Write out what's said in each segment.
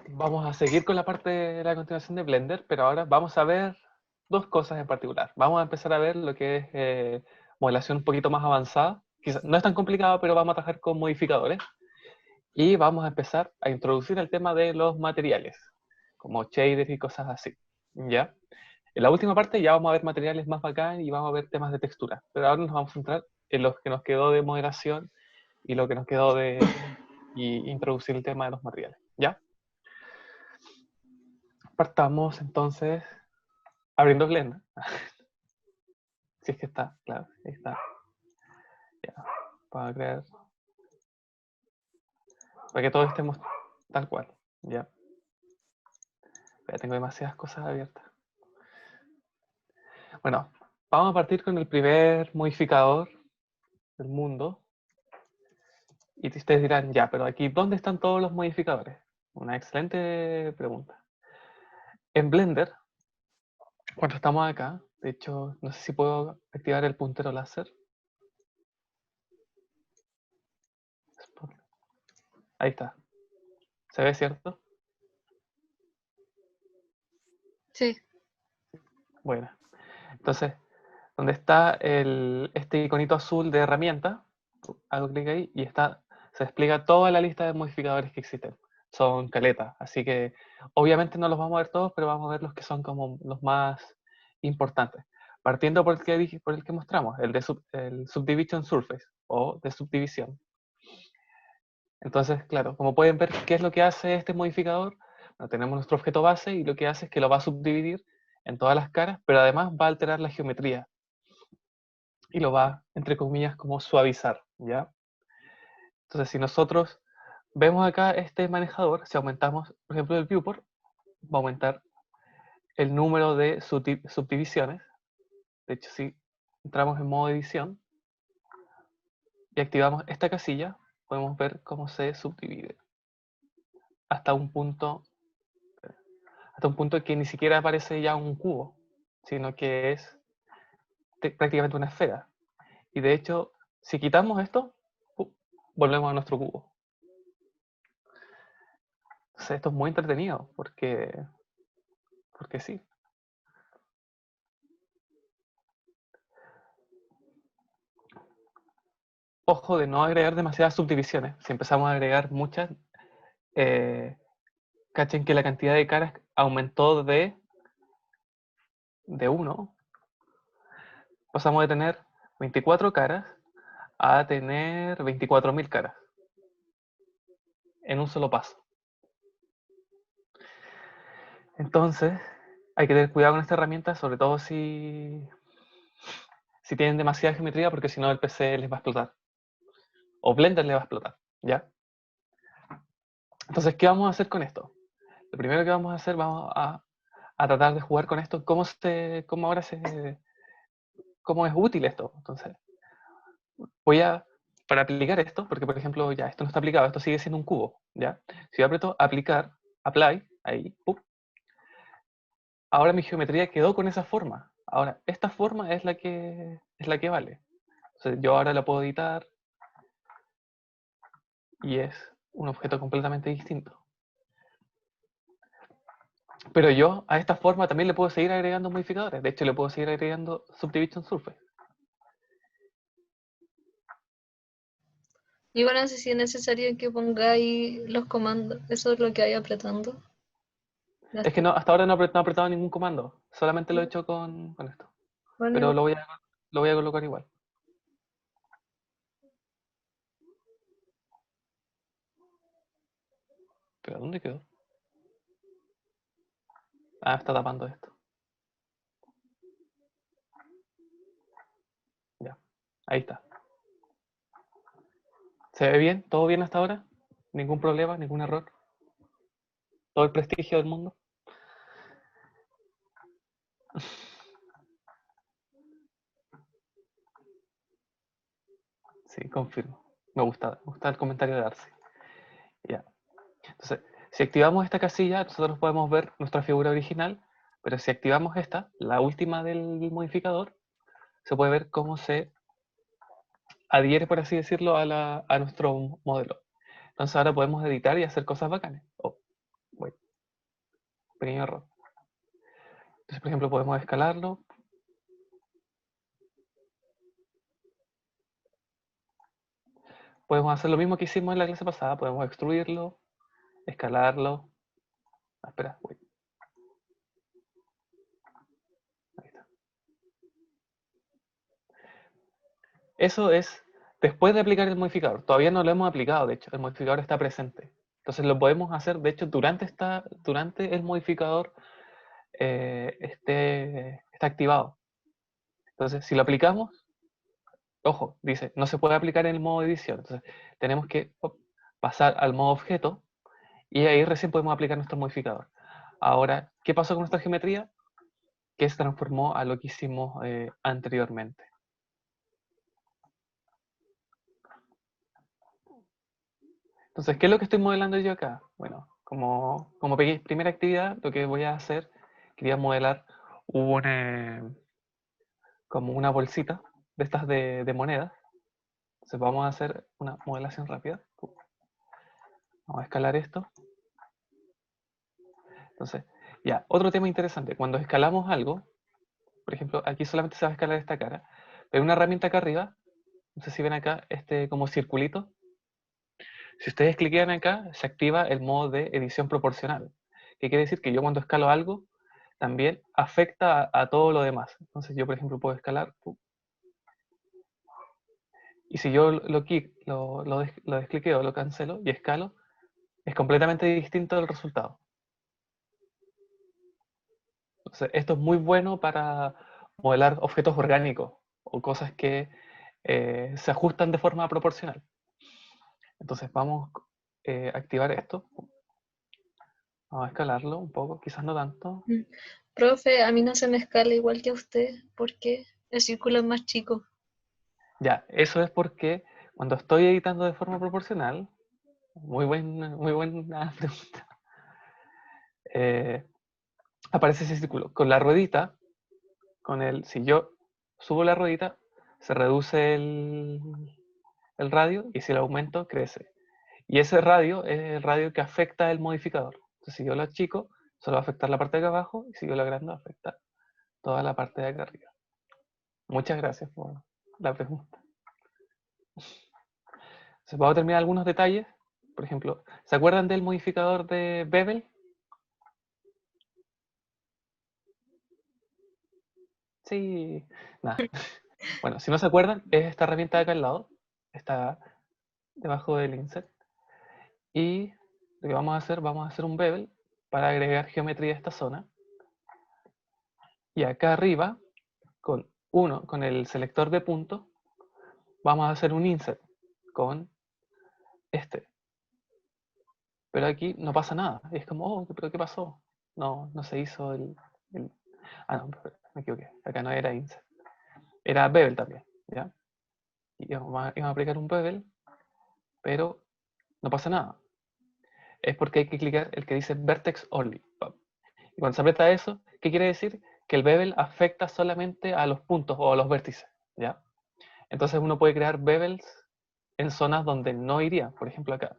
Vamos a seguir con la parte de la continuación de Blender, pero ahora vamos a ver dos cosas en particular. Vamos a empezar a ver lo que es modelación un poquito más avanzada. Quizás no es tan complicado, pero vamos a trabajar con modificadores. Y vamos a empezar a introducir el tema de los materiales, como shaders y cosas así. ¿Ya? En la última parte ya vamos a ver materiales más bacán y vamos a ver temas de textura. Pero ahora nos vamos a centrar en lo que nos quedó de modelación y lo que nos quedó de y introducir el tema de los materiales. ¿Ya? Partamos entonces abriendo Blender. Si es que está, claro, ahí está. Ya, para crear, para que todos estemos tal cual. Ya, ya tengo demasiadas cosas abiertas. Bueno, vamos a partir con el primer modificador del mundo. Y ustedes dirán, ya, pero aquí, ¿dónde están todos los modificadores? Una excelente pregunta. En Blender, cuando estamos acá, de hecho, no sé si puedo activar el puntero láser. Ahí está. ¿Se ve, cierto? Sí. Bueno. Entonces, donde está este iconito azul de herramienta, hago clic ahí y se despliega toda la lista de modificadores que existen. Son caletas, así que obviamente no los vamos a ver todos, pero vamos a ver los que son como los más importantes. Partiendo por el que mostramos, el Subdivision Surface o de subdivisión. Entonces, claro, como pueden ver, ¿qué es lo que hace este modificador? Bueno, tenemos nuestro objeto base y lo que hace es que lo va a subdividir en todas las caras, pero además va a alterar la geometría y lo va, entre comillas, como suavizar, ¿ya? Entonces, si nosotros vemos acá este manejador, si aumentamos, por ejemplo, el viewport, va a aumentar el número de subdivisiones. De hecho, si entramos en modo edición y activamos esta casilla, podemos ver cómo se subdivide hasta un punto, que ni siquiera aparece ya un cubo, sino que es prácticamente una esfera. Y de hecho, si quitamos esto, volvemos a nuestro cubo. Entonces, esto es muy entretenido porque sí. Ojo de no agregar demasiadas subdivisiones. Si empezamos a agregar muchas, cachen que la cantidad de caras aumentó de 1. Pasamos de tener 24 caras a tener 24.000 caras en un solo paso. Entonces, hay que tener cuidado con esta herramienta, sobre todo si tienen demasiada geometría, porque si no el PC les va a explotar. O Blender les va a explotar, ¿ya? Entonces, ¿qué vamos a hacer con esto? Lo primero que vamos a hacer, vamos a tratar de jugar con esto, cómo es útil esto. Entonces, para aplicar esto, porque por ejemplo, ya esto no está aplicado, esto sigue siendo un cubo, ¿ya? Si yo aprieto aplicar, apply, ahí, ¡pum! Ahora mi geometría quedó con esa forma. Ahora, esta forma es la que vale. Entonces, yo ahora la puedo editar y es un objeto completamente distinto. Pero yo a esta forma también le puedo seguir agregando modificadores. De hecho, le puedo seguir agregando Subdivision Surface. Igual no sé si es necesario que pongáis los comandos. Eso es lo que hay apretando. Es que no, hasta ahora no he apretado ningún comando. Solamente lo he hecho con esto. Bueno, Pero igual. lo voy a colocar igual. ¿Pero dónde quedó? Ah, está tapando esto. Ya. Ahí está. ¿Se ve bien? ¿Todo bien hasta ahora? ¿Ningún problema? ¿Ningún error? ¿Todo el prestigio del mundo? Sí, confirmo. Me gusta el comentario de Darcy. Ya. Entonces, si activamos esta casilla, nosotros podemos ver nuestra figura original, pero si activamos esta, la última del modificador, se puede ver cómo se adhiere, por así decirlo, a nuestro modelo. Entonces ahora podemos editar y hacer cosas bacanas. Oh, voy. pequeño error. Entonces, por ejemplo, podemos escalarlo. Podemos hacer lo mismo que hicimos en la clase pasada. Podemos extruirlo, escalarlo. Ah, espera, uy. Ahí está. Eso es después de aplicar el modificador. Todavía no lo hemos aplicado, de hecho. El modificador está presente. Entonces lo podemos hacer, de hecho, durante el modificador está activado. Entonces, si lo aplicamos, ojo, dice, no se puede aplicar en el modo edición. Entonces, tenemos que pasar al modo objeto y ahí recién podemos aplicar nuestro modificador. Ahora, ¿qué pasó con nuestra geometría? Que se transformó a lo que hicimos anteriormente. Entonces, ¿qué es lo que estoy modelando yo acá? Bueno, como primera actividad, lo que voy a hacer, quería modelar como una bolsita de estas de monedas. Entonces vamos a hacer una modelación rápida. Vamos a escalar esto. Entonces, ya, otro tema interesante. Cuando escalamos algo, por ejemplo, aquí solamente se va a escalar esta cara, pero una herramienta acá arriba, no sé si ven acá este como circulito. Si ustedes cliquean acá, se activa el modo de edición proporcional. ¿Qué quiere decir? Que yo cuando escalo algo, también afecta a todo lo demás. Entonces yo, por ejemplo, puedo escalar. Y si yo lo descliqueo, lo cancelo y escalo, es completamente distinto del resultado. Entonces, esto es muy bueno para modelar objetos orgánicos o cosas que se ajustan de forma proporcional. Entonces vamos a activar esto. Vamos a escalarlo un poco, quizás no tanto. Profe, a mí no se me escala igual que a usted. ¿Por qué? El círculo es más chico. Ya, eso es porque cuando estoy editando de forma proporcional, muy buena pregunta, aparece ese círculo. Con la ruedita, si yo subo la ruedita, se reduce el radio y si lo aumento, crece. Y ese radio es el radio que afecta el modificador. Entonces, si yo lo achico, solo va a afectar la parte de acá abajo y si yo lo agrando, afecta toda la parte de acá arriba. Muchas gracias por la pregunta. Entonces, vamos a terminar algunos detalles. Por ejemplo, ¿se acuerdan del modificador de Bevel? Sí. Nada. Bueno, si no se acuerdan, es esta herramienta de acá al lado. Está debajo del insert. Y lo que vamos a hacer un bevel para agregar geometría a esta zona. Y acá arriba, con el selector de punto, vamos a hacer un insert con este. Pero aquí no pasa nada. Es como, oh, ¿pero qué pasó? No se hizo Ah, no, me equivoqué. Acá no era insert. Era bevel también, ¿ya? Y íbamos a aplicar un bevel, pero no pasa nada. Es porque hay que clicar el que dice vertex only. Y cuando se aprieta eso, ¿qué quiere decir? Que el bevel afecta solamente a los puntos o a los vértices, ¿ya? Entonces uno puede crear bevels en zonas donde no iría. Por ejemplo, acá.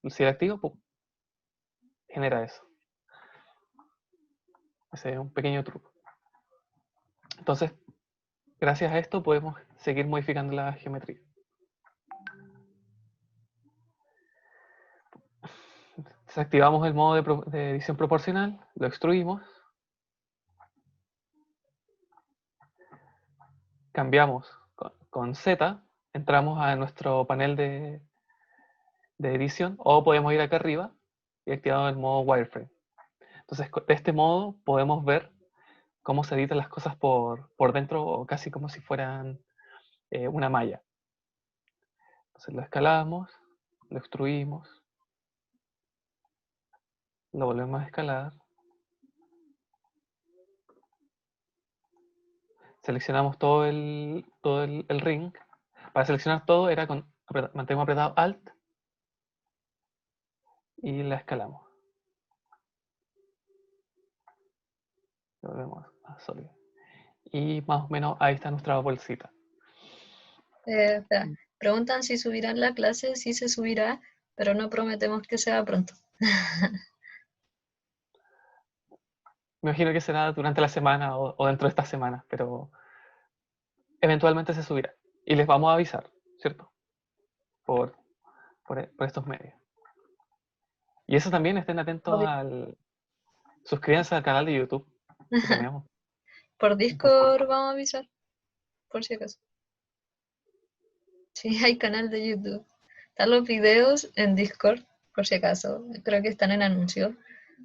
Si era activo, ¡pum!, genera eso. Ese es un pequeño truco. Entonces, gracias a esto podemos seguir modificando la geometría. Desactivamos el modo de edición proporcional, lo extruimos, cambiamos con Z, entramos a nuestro panel de edición, o podemos ir acá arriba y activamos el modo wireframe. Entonces, de este modo podemos ver cómo se editan las cosas por dentro, o casi como si fueran una malla. Entonces lo escalamos, lo extruimos, lo volvemos a escalar, seleccionamos todo el ring. Para seleccionar todo era mantenemos apretado Alt y la escalamos. Lo volvemos a sólido. Y más o menos ahí está nuestra bolsita. Espera. Preguntan si subirán la clase, sí se subirá, pero no prometemos que sea pronto. Me imagino que será durante la semana o dentro de esta semana, pero eventualmente se subirá. Y les vamos a avisar, ¿cierto? Por, por estos medios. Y eso también estén atentos Obvio. al... Suscríbanse al canal de YouTube que tenemos. Por Importante. Discord vamos a avisar, por si acaso. Sí, hay canal de YouTube. Están los videos en Discord, por si acaso. Creo que están en anuncios.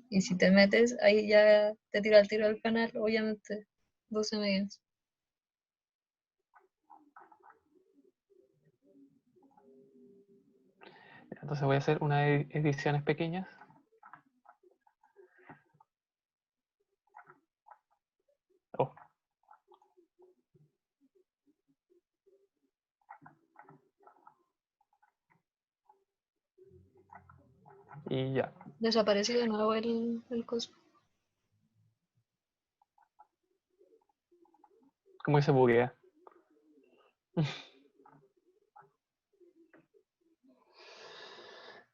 Y si te metes, ahí ya te tira el tiro al canal, obviamente. 12 medios. Entonces voy a hacer unas ediciones pequeñas. Oh, y ya. Desapareció de nuevo el coso. Como que se buguea.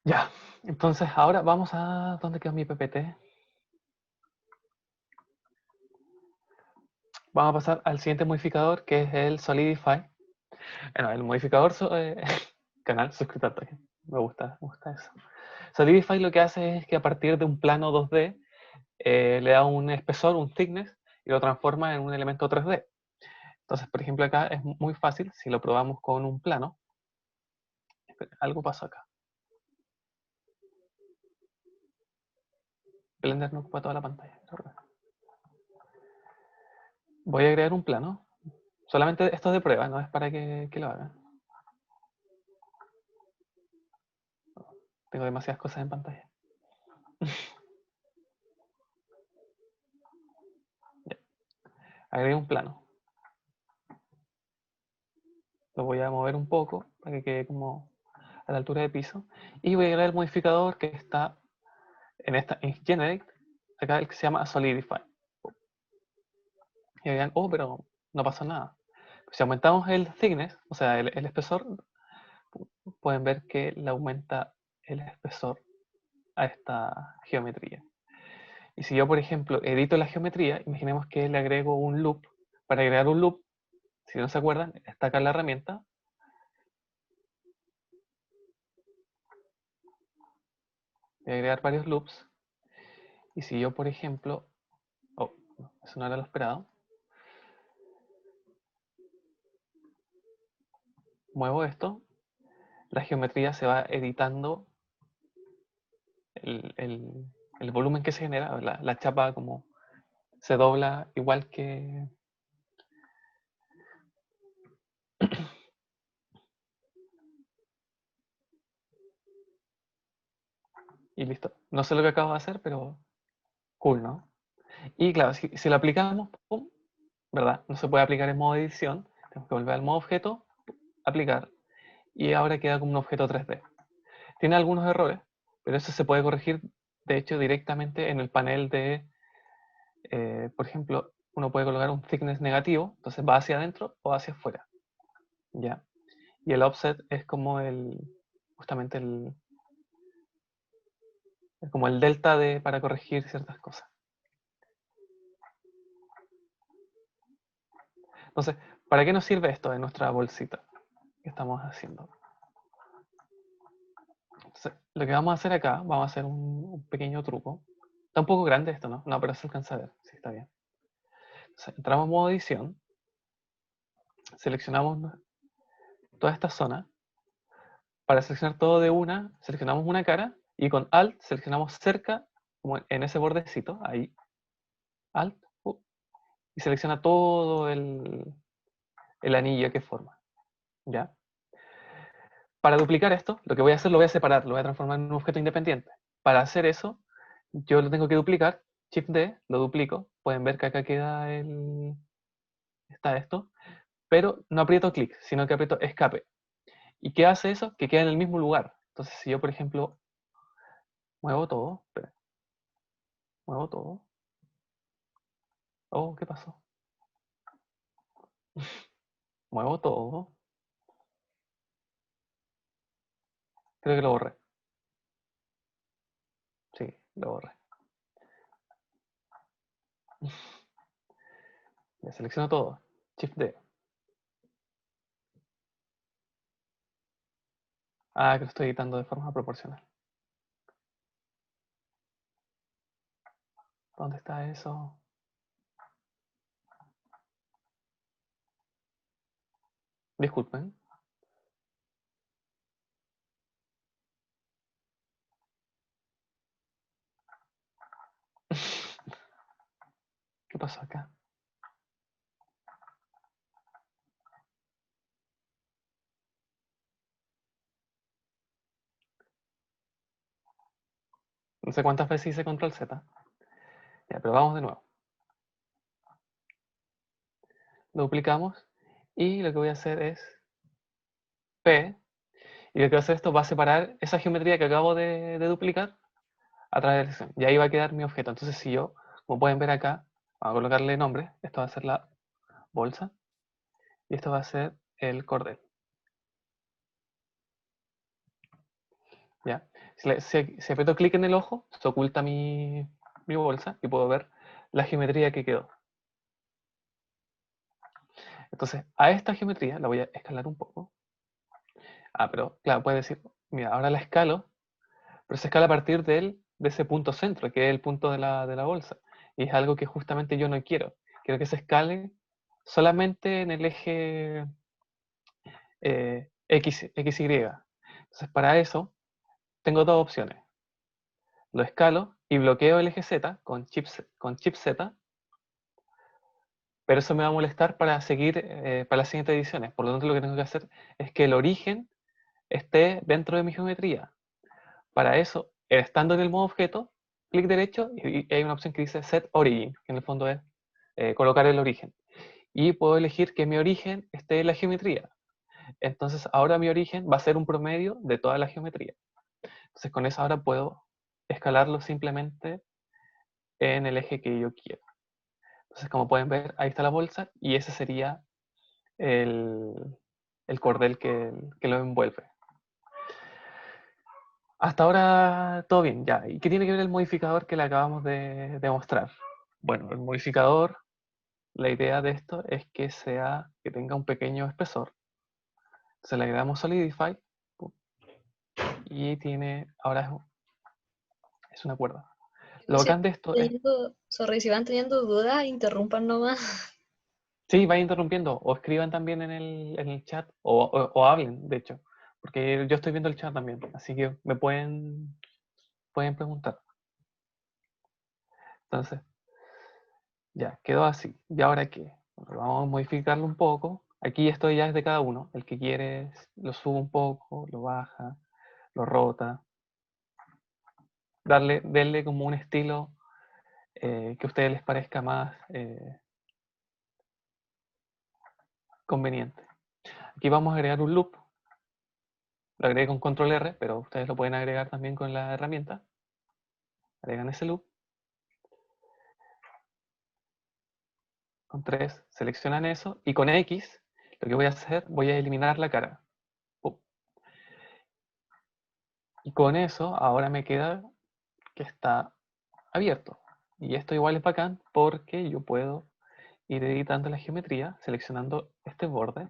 Ya. Entonces ahora vamos a... ¿Dónde quedó mi PPT? Vamos a pasar al siguiente modificador, que es el Solidify. Bueno, el modificador canal suscriptor. Me gusta eso. Solidify lo que hace es que a partir de un plano 2D le da un espesor, un thickness, y lo transforma en un elemento 3D. Entonces, por ejemplo, acá es muy fácil, si lo probamos con un plano. Algo pasó acá. Blender no ocupa toda la pantalla. Voy a agregar un plano. Solamente esto es de prueba, no es para que lo hagan. Tengo demasiadas cosas en pantalla. Ya. Agregué un plano. Lo voy a mover un poco para que quede como a la altura de piso. Y voy a agregar el modificador que está en Generate, acá el que se llama Solidify. Y dirán, oh, pero no pasó nada. Pues si aumentamos el thickness, o sea, el espesor, pueden ver que le aumenta el espesor a esta geometría. Y si yo, por ejemplo, edito la geometría, imaginemos que le agrego un loop. Para agregar un loop, si no se acuerdan, está acá la herramienta. Voy a agregar varios loops. Y si yo, por ejemplo, oh, eso no era lo esperado, muevo esto, la geometría se va editando el volumen que se genera, la chapa como se dobla igual que... Y listo. No sé lo que acabo de hacer, pero cool, ¿no? Y claro, si lo aplicamos, pum, ¿verdad? No se puede aplicar en modo edición. Tenemos que volver al modo objeto, aplicar. Y ahora queda como un objeto 3D. Tiene algunos errores, pero eso se puede corregir, de hecho, directamente en el panel de, por ejemplo, uno puede colocar un thickness negativo, entonces va hacia adentro o hacia afuera. ¿Ya? Y el offset es como justamente como el delta para corregir ciertas cosas. Entonces, ¿para qué nos sirve esto en nuestra bolsita que estamos haciendo? Entonces, lo que vamos a hacer acá, vamos a hacer un pequeño truco. Está un poco grande esto, ¿no? No, pero se alcanza a ver, sí, está bien. Entonces, entramos en modo edición, seleccionamos toda esta zona. Para seleccionar todo de una, seleccionamos una cara y con Alt seleccionamos cerca, como en ese bordecito, ahí, Alt, y selecciona todo el anillo que forma. ¿Ya? Para duplicar esto, lo que voy a hacer, lo voy a separar, lo voy a transformar en un objeto independiente. Para hacer eso, yo lo tengo que duplicar, Shift D, lo duplico, pueden ver que acá queda está esto, pero no aprieto clic, sino que aprieto escape. ¿Y qué hace eso? Que queda en el mismo lugar. Entonces, si yo, por ejemplo, muevo todo, espera, muevo todo. Oh, ¿qué pasó? Muevo todo. Creo que lo borré. Sí, lo borré. Ya selecciono todo. Shift D. Ah, que lo estoy editando de forma proporcional. ¿Dónde está eso? Disculpen. ¿Qué pasó acá? No sé cuántas veces hice control Z. Ya, pero vamos de nuevo. Duplicamos. Y lo que voy a hacer es P. Y lo que va a hacer esto va a separar esa geometría que acabo de duplicar a través de la selección. Y ahí va a quedar mi objeto. Entonces, si yo, como pueden ver acá, vamos a colocarle nombre. Esto va a ser la bolsa. Y esto va a ser el cordel. ¿Ya? Si aprieto clic en el ojo, se oculta mi bolsa y puedo ver la geometría que quedó. Entonces, a esta geometría la voy a escalar un poco. Ah, pero claro, puede decir, mira, ahora la escalo, pero se escala a partir de ese punto centro, que es el punto de la bolsa. Y es algo que justamente yo no quiero. Quiero que se escale solamente en el eje XY. Entonces, para eso, tengo dos opciones. Lo escalo y bloqueo el eje Z con chip Z, pero eso me va a molestar para seguir para las siguientes ediciones. Por lo tanto, lo que tengo que hacer es que el origen esté dentro de mi geometría. Para eso, estando en el modo objeto, clic derecho y hay una opción que dice Set Origin, que en el fondo es colocar el origen. Y puedo elegir que mi origen esté en la geometría. Entonces, ahora mi origen va a ser un promedio de toda la geometría. Entonces, con eso ahora puedo escalarlo simplemente en el eje que yo quiero. Entonces, como pueden ver, ahí está la bolsa y ese sería el, el cordel que lo envuelve. Hasta ahora todo bien, ya. ¿Y qué tiene que ver el modificador que le acabamos de mostrar? Bueno, el modificador, la idea de esto es que tenga un pequeño espesor. Se le agregamos Solidify y ahora es una cuerda. Lo Si van bacán de esto es, sorry, si van teniendo dudas, interrumpan nomás. sí, vayan interrumpiendo o escriban también en el chat o hablen, de hecho, porque yo estoy viendo el chat también, así que me pueden preguntar. Entonces, ya, quedó así. ¿Y ahora qué? Bueno, vamos a modificarlo un poco. Aquí esto ya es de cada uno. El que quiere lo sube un poco, lo baja, lo rota. Denle como un estilo que a ustedes les parezca más conveniente. Aquí vamos a agregar un loop. Lo agregué con control R, pero ustedes lo pueden agregar también con la herramienta. Agregan ese loop. Con 3 seleccionan eso. Y con X, lo que voy a hacer, voy a eliminar la cara. Y con eso, ahora me queda que está abierto. Y esto igual es bacán porque yo puedo ir editando la geometría, seleccionando este borde.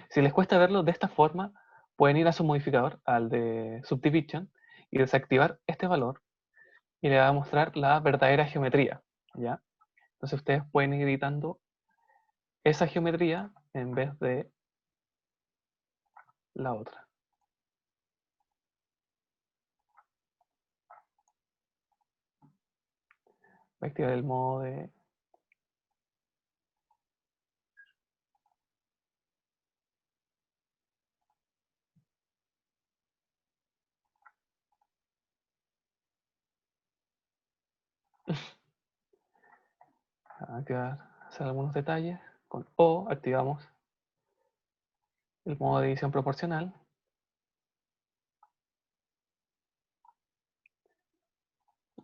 Si les cuesta verlo de esta forma, pueden ir a su modificador, al de Subdivision, y desactivar este valor y le va a mostrar la verdadera geometría. ¿Ya? Entonces ustedes pueden ir editando esa geometría en vez de la otra. Voy a activar el modo de... hacer algunos detalles. Con O activamos el modo de edición proporcional.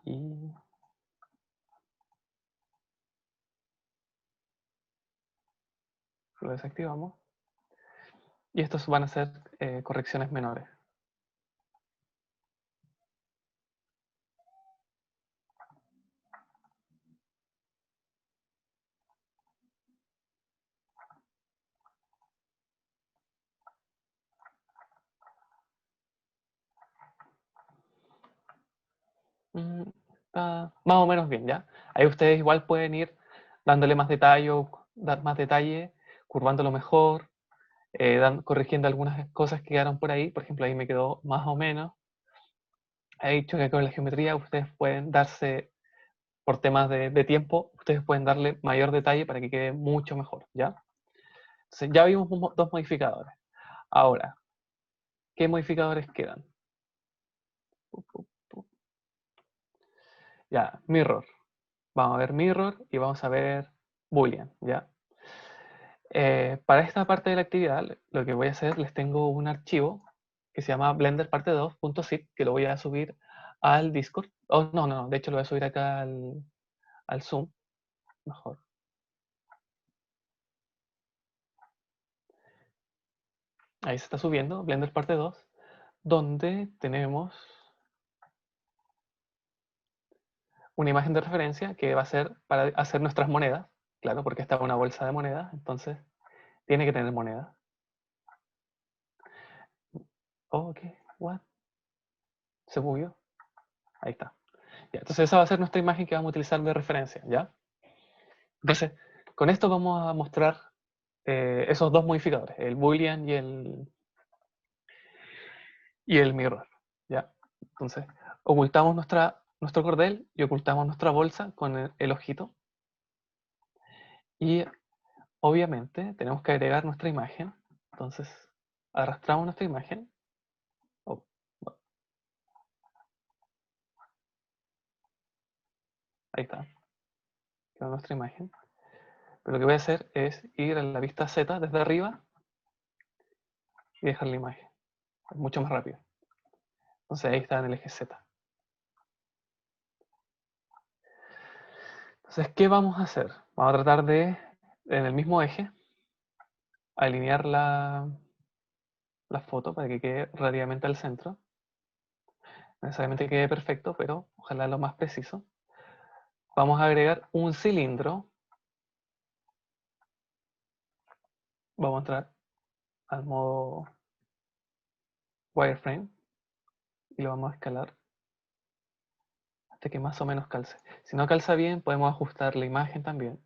Y lo desactivamos. Y estos van a ser correcciones menores. Está más o menos bien, ¿ya? Ahí ustedes igual pueden ir dándole más detalle, dar más detalle, curvándolo mejor, corrigiendo algunas cosas que quedaron por ahí. Por ejemplo, ahí me quedó más o menos. He dicho que con la geometría ustedes pueden darse, por temas de tiempo, ustedes pueden darle mayor detalle para que quede mucho mejor, ¿ya? Entonces ya vimos dos modificadores. Ahora, ¿qué modificadores quedan? Ya, mirror. Vamos a ver mirror y vamos a ver boolean, ¿ya? Para esta parte de la actividad, lo que voy a hacer, les tengo un archivo que se llama blender parte 2.zip, que lo voy a subir al Discord. Oh, no, de hecho lo voy a subir acá al Zoom, mejor. Ahí se está subiendo, blender parte 2, donde tenemos una imagen de referencia que va a ser para hacer nuestras monedas, claro, porque está una bolsa de monedas, entonces tiene que tener monedas. Oh, ok, what? Se movió. Ahí está. Ya, entonces esa va a ser nuestra imagen que vamos a utilizar de referencia, ¿ya? Entonces, con esto vamos a mostrar esos dos modificadores, el boolean y el mirror, ¿ya? Entonces, ocultamos nuestro cordel y ocultamos nuestra bolsa con el ojito. Y obviamente tenemos que agregar nuestra imagen. Entonces, arrastramos nuestra imagen. Oh, ahí está. Queda nuestra imagen. Pero lo que voy a hacer es ir a la vista Z desde arriba y dejar la imagen. Es mucho más rápido. Entonces ahí está en el eje Z. Entonces, ¿qué vamos a hacer? Vamos a tratar de, en el mismo eje, alinear la foto para que quede relativamente al centro. No necesariamente quede perfecto, pero ojalá lo más preciso. Vamos a agregar un cilindro. Vamos a entrar al modo wireframe y lo vamos a escalar hasta que más o menos calce. Si no calza bien, podemos ajustar la imagen también.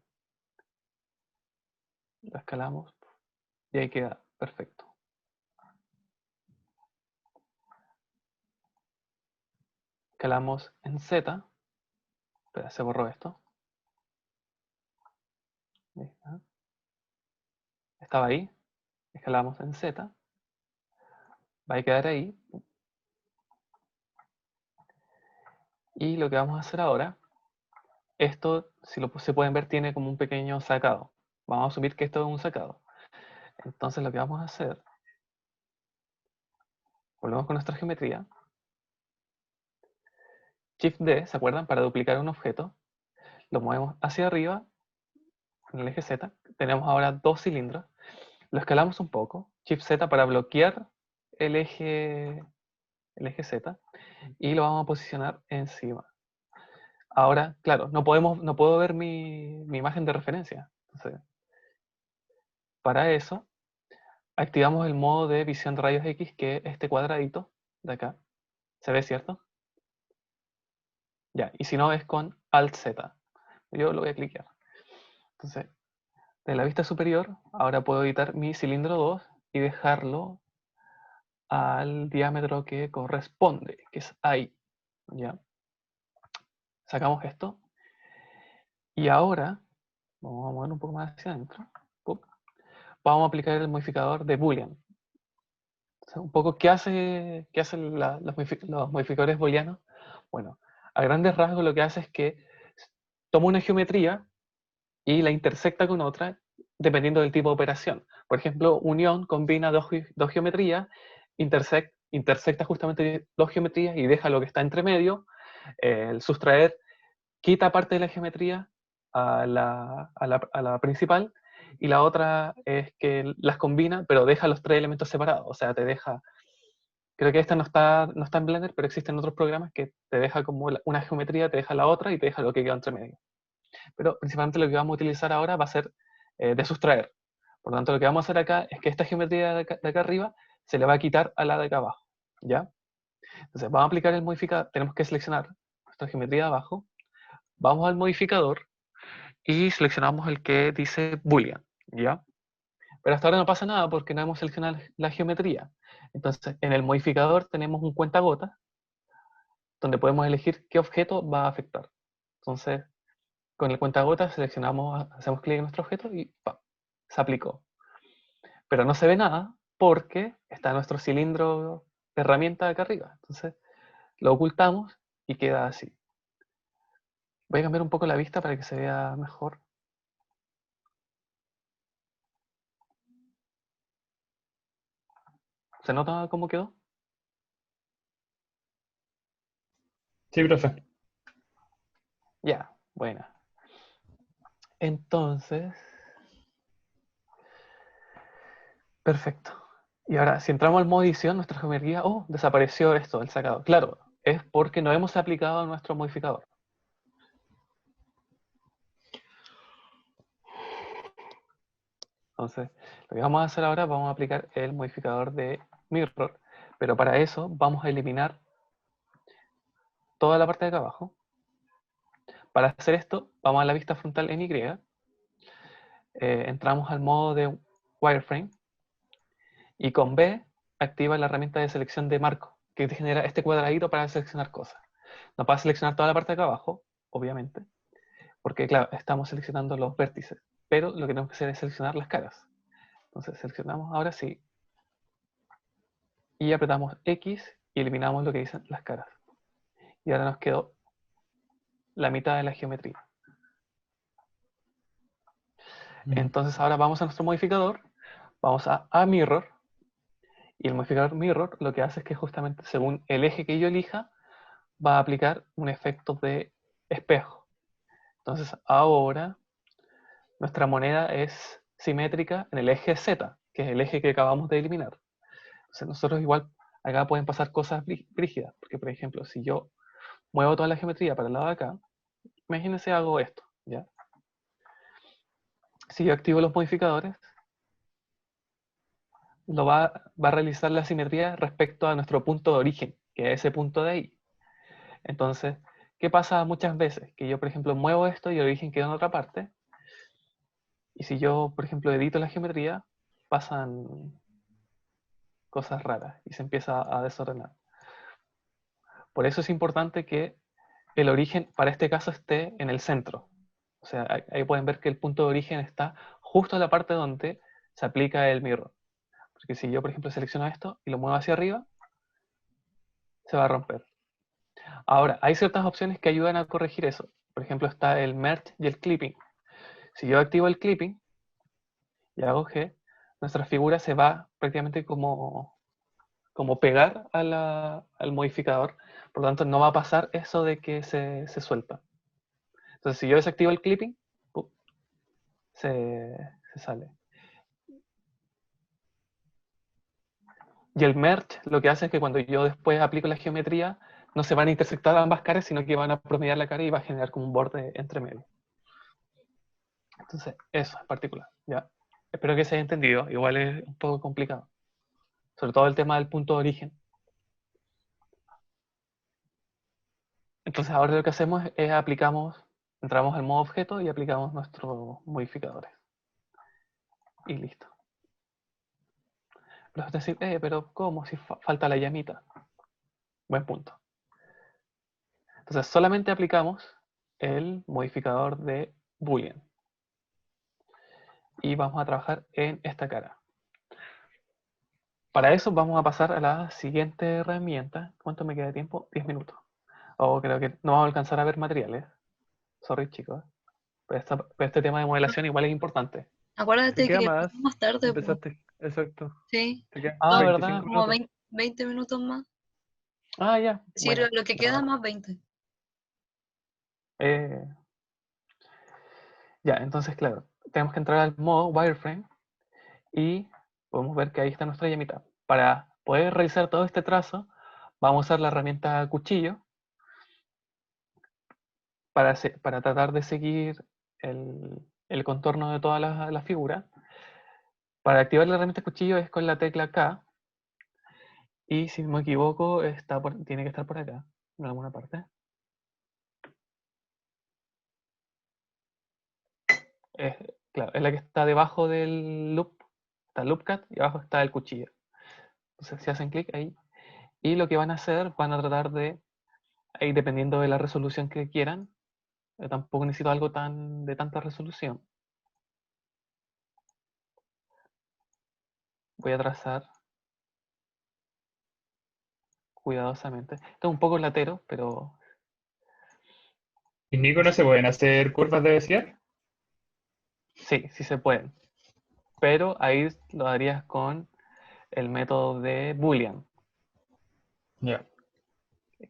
La escalamos y ahí queda perfecto. Escalamos en Z. Espera, se borró esto. Estaba ahí. Escalamos en Z. Va a quedar ahí. Y lo que vamos a hacer ahora, esto, si se pueden ver, tiene como un pequeño sacado. Vamos a asumir que esto es un sacado. Entonces lo que vamos a hacer, volvemos con nuestra geometría. Shift D, ¿se acuerdan? Para duplicar un objeto. Lo movemos hacia arriba, en el eje Z. Tenemos ahora dos cilindros. Lo escalamos un poco. Shift Z para bloquear el eje Z. Y lo vamos a posicionar encima. Ahora, claro, no puedo ver mi imagen de referencia. Entonces, para eso, activamos el modo de visión de rayos X, que es este cuadradito de acá. ¿Se ve, cierto? Ya, y si no es con Alt Z. Yo lo voy a clicar. Entonces, de la vista superior, ahora puedo editar mi cilindro 2 y dejarlo al diámetro que corresponde, que es ahí. ¿Ya? Sacamos esto. Y ahora, vamos a mover un poco más hacia adentro. Vamos a aplicar el modificador de Boolean. O sea, un poco, ¿qué hacen los modificadores booleanos? Bueno, a grandes rasgos lo que hace es que toma una geometría y la intersecta con otra dependiendo del tipo de operación. Por ejemplo, unión combina dos geometrías, intersecta justamente dos geometrías y deja lo que está entre medio. El sustraer quita parte de la geometría a la principal, y la otra es que las combina, pero deja los tres elementos separados. O sea, te deja, creo que esta no está en Blender, pero existen otros programas que te deja como una geometría, te deja la otra y te deja lo que queda entre medio. Pero principalmente lo que vamos a utilizar ahora va a ser de sustraer. Por lo tanto, lo que vamos a hacer acá es que esta geometría de acá arriba se le va a quitar a la de acá abajo, ¿ya? Entonces, vamos a aplicar el modificador, tenemos que seleccionar nuestra geometría de abajo, vamos al modificador y seleccionamos el que dice Boolean, ¿ya? Pero hasta ahora no pasa nada porque no hemos seleccionado la geometría. Entonces, en el modificador tenemos un cuentagotas donde podemos elegir qué objeto va a afectar. Entonces, con el cuentagotas seleccionamos, hacemos clic en nuestro objeto y ¡pam! Se aplicó. Pero no se ve nada porque está nuestro cilindro de herramienta acá arriba. Entonces, lo ocultamos y queda así. Voy a cambiar un poco la vista para que se vea mejor. ¿Se nota cómo quedó? Sí, profe. Ya, buena. Entonces, perfecto. Y ahora, si entramos al modo edición, nuestra geometría, oh, desapareció esto, el sacado. Claro, es porque no hemos aplicado nuestro modificador. Entonces, lo que vamos a hacer ahora, vamos a aplicar el modificador de mirror, pero para eso vamos a eliminar toda la parte de acá abajo. Para hacer esto, vamos a la vista frontal en Y, entramos al modo de wireframe, y con B activa la herramienta de selección de marco, que te genera este cuadradito para seleccionar cosas. No para seleccionar toda la parte de acá abajo, obviamente, porque claro, estamos seleccionando los vértices, pero lo que tenemos que hacer es seleccionar las caras. Entonces seleccionamos ahora sí, y apretamos X y eliminamos lo que dicen las caras. Y ahora nos quedó la mitad de la geometría. Entonces ahora vamos a nuestro modificador, vamos a Mirror, y el modificador Mirror lo que hace es que justamente según el eje que yo elija, va a aplicar un efecto de espejo. Entonces ahora nuestra moneda es simétrica en el eje Z, que es el eje que acabamos de eliminar. Entonces nosotros igual acá pueden pasar cosas brígidas, porque por ejemplo, si yo muevo toda la geometría para el lado de acá, imagínense hago esto, ¿ya? Si yo activo los modificadores, va a realizar la simetría respecto a nuestro punto de origen, que es ese punto de ahí. Entonces, ¿qué pasa muchas veces? Que yo, por ejemplo, muevo esto y el origen queda en otra parte, y si yo, por ejemplo, edito la geometría, pasan cosas raras y se empieza a desordenar. Por eso es importante que el origen, para este caso, esté en el centro. O sea, ahí pueden ver que el punto de origen está justo en la parte donde se aplica el mirror. Porque si yo, por ejemplo, selecciono esto y lo muevo hacia arriba, se va a romper. Ahora, hay ciertas opciones que ayudan a corregir eso. Por ejemplo, está el merge y el clipping. Si yo activo el clipping y hago G, nuestra figura se va prácticamente como pegar al modificador. Por lo tanto, no va a pasar eso de que se suelta. Entonces, si yo desactivo el clipping, se sale. Y el merge lo que hace es que cuando yo después aplico la geometría, no se van a intersectar ambas caras, sino que van a promediar la cara y va a generar como un borde entre medio. Entonces, eso en particular, ¿ya? Espero que se haya entendido. Igual es un poco complicado. Sobre todo el tema del punto de origen. Entonces, ahora lo que hacemos es entramos al modo objeto y aplicamos nuestros modificadores. Y listo. Pero es decir, pero ¿cómo? Si falta la llamita. Buen punto. Entonces, solamente aplicamos el modificador de Boolean. Y vamos a trabajar en esta cara. Para eso vamos a pasar a la siguiente herramienta. ¿Cuánto me queda de tiempo? 10 minutos. Creo que no vamos a alcanzar a ver materiales. Sorry, chicos. Pero este tema de modelación igual es importante. Te Acuérdate queda que más. más tarde, pues. Empezaste. Exacto. Sí, Te quedan Ah, vamos ¿verdad? 25 como minutos. 20 minutos más. Ah, ya. Sí, Bueno, lo que queda más 20. eh, ya, entonces, claro, tenemos que entrar al modo wireframe y podemos ver que ahí está nuestra llamita. Para poder realizar todo este trazo, vamos a usar la herramienta cuchillo para tratar de seguir el contorno de toda la figura. Para activar la herramienta cuchillo es con la tecla K, y si no me equivoco tiene que estar por acá, en alguna parte. claro, es la que está debajo del loop. Está el loopcat y abajo está el cuchillo. Entonces, si hacen clic ahí, y lo que van a hacer, van a tratar de, ahí dependiendo de la resolución que quieran, yo tampoco necesito algo de tanta resolución. Voy a trazar cuidadosamente. Esto es un poco latero, pero ¿Y Nico no se pueden hacer curvas de Bézier? sí, sí se pueden. Pero ahí lo harías con el método de Boolean, Ya.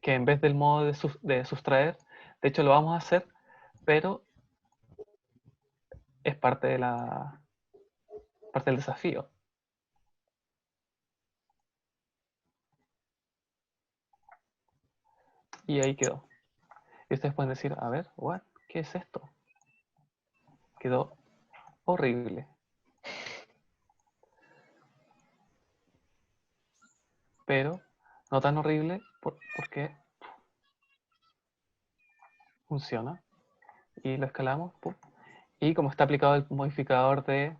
que en vez del modo de sustraer, de hecho lo vamos a hacer, pero es parte del desafío. Y ahí quedó. Y ustedes pueden decir, a ver, what, ¿qué es esto? Quedó horrible. Pero no tan horrible porque funciona. Y lo escalamos. ¡Pum! Y como está aplicado el modificador de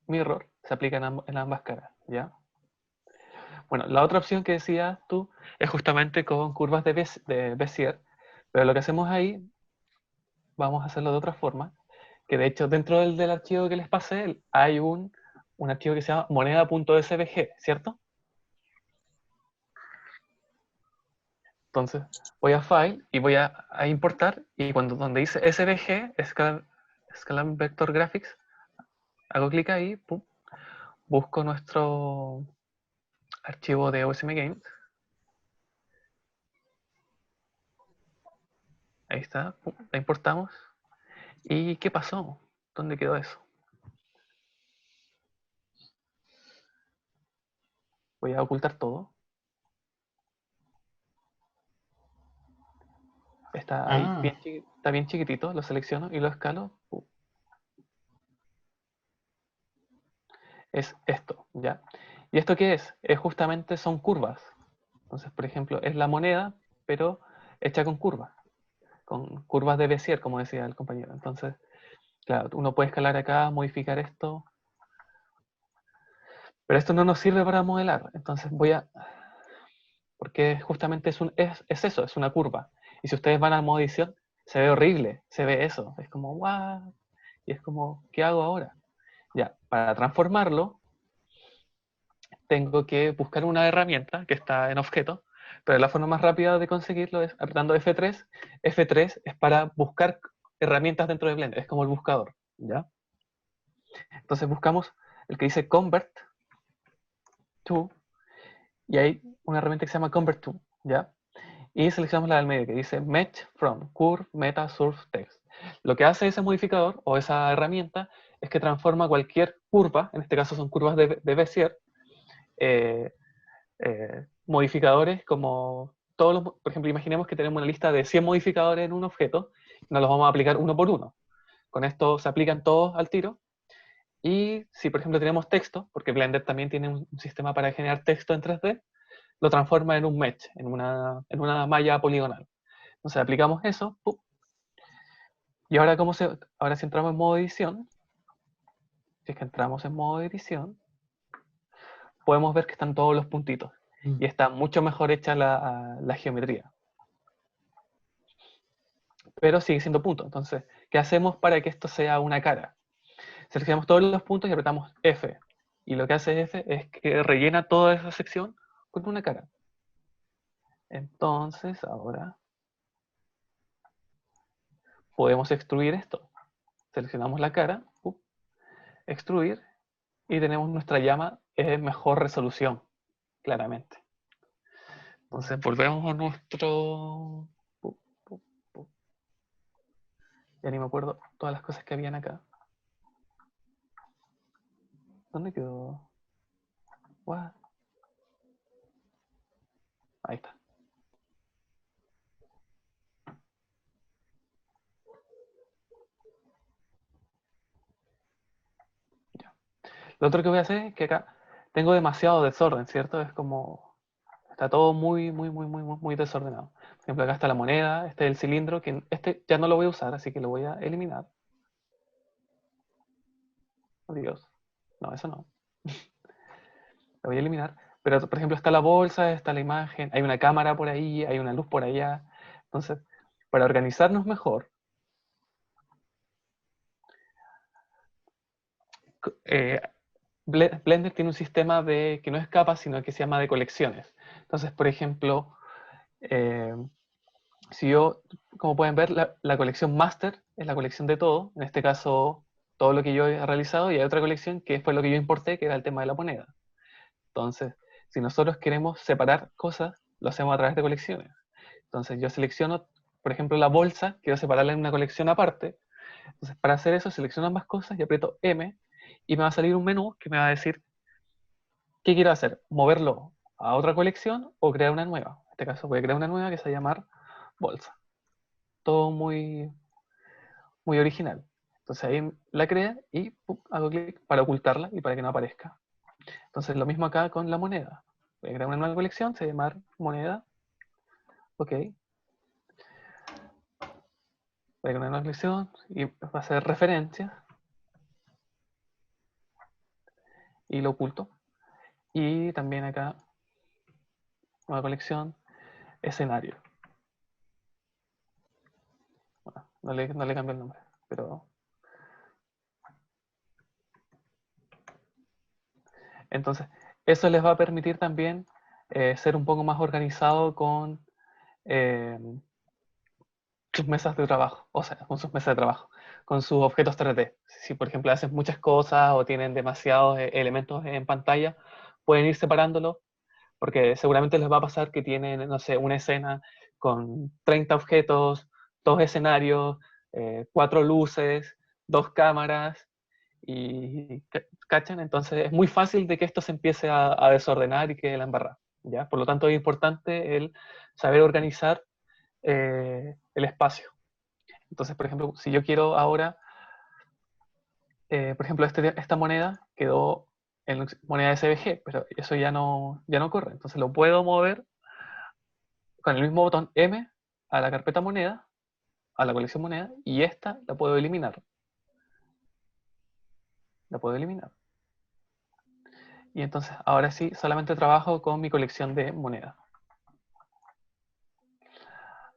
mirror, se aplica en ambas caras. ¿Ya? Bueno, la otra opción que decías tú es justamente con curvas de Bézier. Pero lo que hacemos ahí, vamos a hacerlo de otra forma. Que de hecho dentro del archivo que les pasé hay un archivo que se llama moneda.svg, ¿cierto? Entonces voy a File y voy a importar, y donde dice SVG, Scalar Vector Graphics, hago clic ahí, pum, busco nuestro archivo de OSM Games, ahí está, pum, la importamos. ¿Y qué pasó? ¿Dónde quedó eso? Voy a ocultar todo. Está ahí, Ah, está bien chiquitito, lo selecciono y lo escalo. Pum. Es esto, ¿ya? ¿Y esto qué es? Es justamente son curvas. Entonces, por ejemplo, es la moneda, pero hecha con curvas de Bézier, como decía el compañero. Entonces, claro, uno puede escalar acá, modificar esto, pero esto no nos sirve para modelar. Entonces porque justamente es eso, es una curva. Y si ustedes van al modo edición, se ve horrible, se ve eso. Es como, ¡guau! Y es como, ¿qué hago ahora? Ya, para transformarlo, tengo que buscar una herramienta que está en objeto, pero la forma más rápida de conseguirlo es apretando F3. F3 es para buscar herramientas dentro de Blender, es como el buscador, ¿ya? Entonces buscamos el que dice Convert to, y hay una herramienta que se llama Convert to, ¿ya? Y seleccionamos la del medio que dice Match from Curve Meta Source Text. Lo que hace ese modificador o esa herramienta es que transforma cualquier curva, en este caso son curvas de Bézier, eh, modificadores como todos los, por ejemplo, imaginemos que tenemos una lista de 100 modificadores en un objeto, nos los vamos a aplicar uno por uno. Con esto se aplican todos al tiro. Y si, por ejemplo, tenemos texto, porque Blender también tiene un sistema para generar texto en 3D, lo transforma en un mesh, en una malla poligonal. Entonces aplicamos eso, ¡pum! Y ahora, ahora si entramos en modo edición, si es que entramos en modo edición, podemos ver que están todos los puntitos. Y está mucho mejor hecha la geometría. Pero sigue siendo punto. Entonces, ¿qué hacemos para que esto sea una cara? Seleccionamos todos los puntos y apretamos F. Y lo que hace F es que rellena toda esa sección con una cara. Entonces, ahora podemos extruir esto. Seleccionamos la cara, extruir, y tenemos nuestra llama en mejor resolución, claramente. Entonces, volvemos a nuestro... Ya ni me acuerdo todas las cosas que habían acá. ¿Dónde quedó? What? Ahí está. Ya. Lo otro que voy a hacer es que acá tengo demasiado desorden, ¿cierto? Es como... Está todo muy, muy, muy, muy, muy desordenado. Por ejemplo, acá está la moneda, este es el cilindro, que este ya no lo voy a usar, así que lo voy a eliminar. Adiós. No, eso no. Lo voy a eliminar. Pero, por ejemplo, está la bolsa, está la imagen, hay una cámara por ahí, hay una luz por allá. Entonces, para organizarnos mejor, eh, Blender tiene un sistema que no es capas, sino que se llama de colecciones. Entonces, por ejemplo, eh, si yo, como pueden ver, la colección master es la colección de todo, en este caso, todo lo que yo he realizado, y hay otra colección que fue lo que yo importé, que era el tema de la moneda. Entonces, si nosotros queremos separar cosas, lo hacemos a través de colecciones. Entonces, yo selecciono, por ejemplo, la bolsa, quiero separarla en una colección aparte. Entonces, para hacer eso, selecciono ambas cosas y aprieto M, y me va a salir un menú que me va a decir qué quiero hacer, moverlo a otra colección o crear una nueva. En este caso voy a crear una nueva que se va a llamar bolsa. Todo muy, muy original. Entonces ahí la creé y ¡pum! Hago clic para ocultarla y para que no aparezca. Entonces lo mismo acá con la moneda. Voy a crear una nueva colección, se va a llamar moneda. Ok. Voy a crear una nueva colección y va a ser referencia. Y lo oculto. Y también acá, nueva colección, escenario. Bueno, no le cambio el nombre, pero... Entonces, eso les va a permitir también ser un poco más organizado con eh, sus mesas de trabajo, o sea, con sus mesas de trabajo, con sus objetos 3D. Si, por ejemplo, hacen muchas cosas o tienen demasiados elementos en pantalla, pueden ir separándolos, porque seguramente les va a pasar que tienen, no sé, una escena con 30 objetos, 2 escenarios, 4 luces, 2 cámaras, y ¿cachan? Entonces es muy fácil de que esto se empiece a desordenar y que la embarra, ¿ya? Por lo tanto es importante el saber organizar el espacio. Entonces, por ejemplo, si yo quiero ahora, por ejemplo, esta moneda quedó en moneda SVG, pero eso ya no corre. Entonces lo puedo mover con el mismo botón M a la carpeta moneda, a la colección moneda, y esta la puedo eliminar. La puedo eliminar. Y entonces ahora sí, solamente trabajo con mi colección de monedas.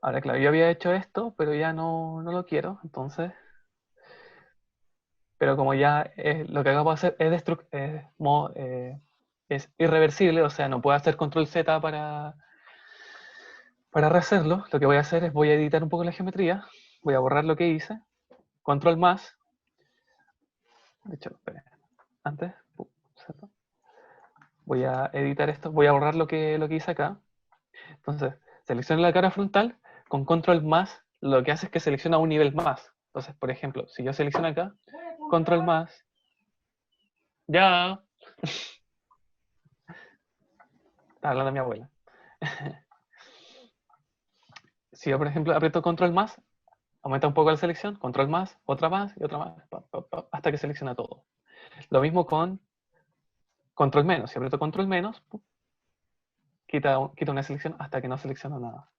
Ahora, claro, yo había hecho esto, pero ya no lo quiero, entonces... Pero como ya lo que acabo de hacer es irreversible, o sea, no puedo hacer control Z para rehacerlo, lo que voy a hacer es voy a editar un poco la geometría, voy a borrar lo que hice, control más, de hecho, espera, antes, Z, voy a editar esto, voy a borrar lo que hice acá. Entonces, selecciono la cara frontal, con control más, lo que hace es que selecciona un nivel más. Entonces, por ejemplo, si yo selecciono acá, control más, ya, está hablando mi abuela. Si yo, por ejemplo, aprieto control más, aumenta un poco la selección, control más y otra más, hasta que selecciona todo. Lo mismo con control menos. Si aprieto control menos, quita una selección hasta que no selecciona nada.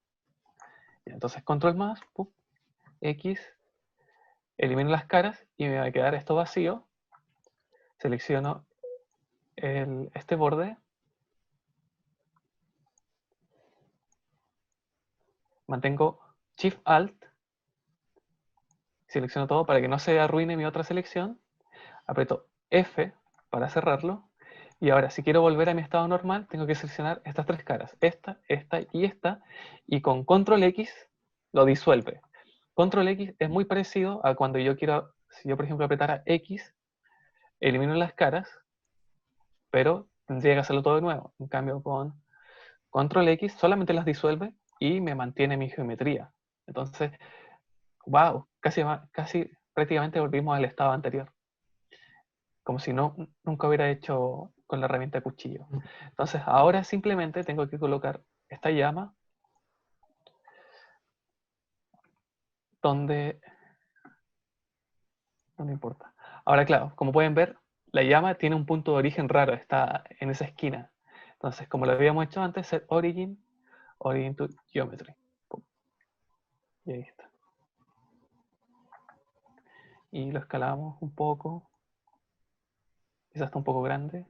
Entonces control más, X, elimino las caras y me va a quedar esto vacío. Selecciono este borde, mantengo Shift Alt, selecciono todo para que no se arruine mi otra selección, aprieto F para cerrarlo, y ahora si quiero volver a mi estado normal, tengo que seleccionar estas 3 caras, esta y esta, y con Control X lo disuelve. Control X es muy parecido a cuando yo quiero, si yo por ejemplo apretara X, elimino las caras, pero tendría que hacerlo todo de nuevo. En cambio con Control X solamente las disuelve y me mantiene mi geometría. Entonces, wow, casi prácticamente volvimos al estado anterior. Como si nunca hubiera hecho con la herramienta cuchillo. Entonces, ahora simplemente tengo que colocar esta llama donde no me importa. Ahora, claro, como pueden ver, la llama tiene un punto de origen raro, está en esa esquina. Entonces, como lo habíamos hecho antes, set origin to geometry. Pum. Y ahí está. Y lo escalamos un poco. Quizás está un poco grande.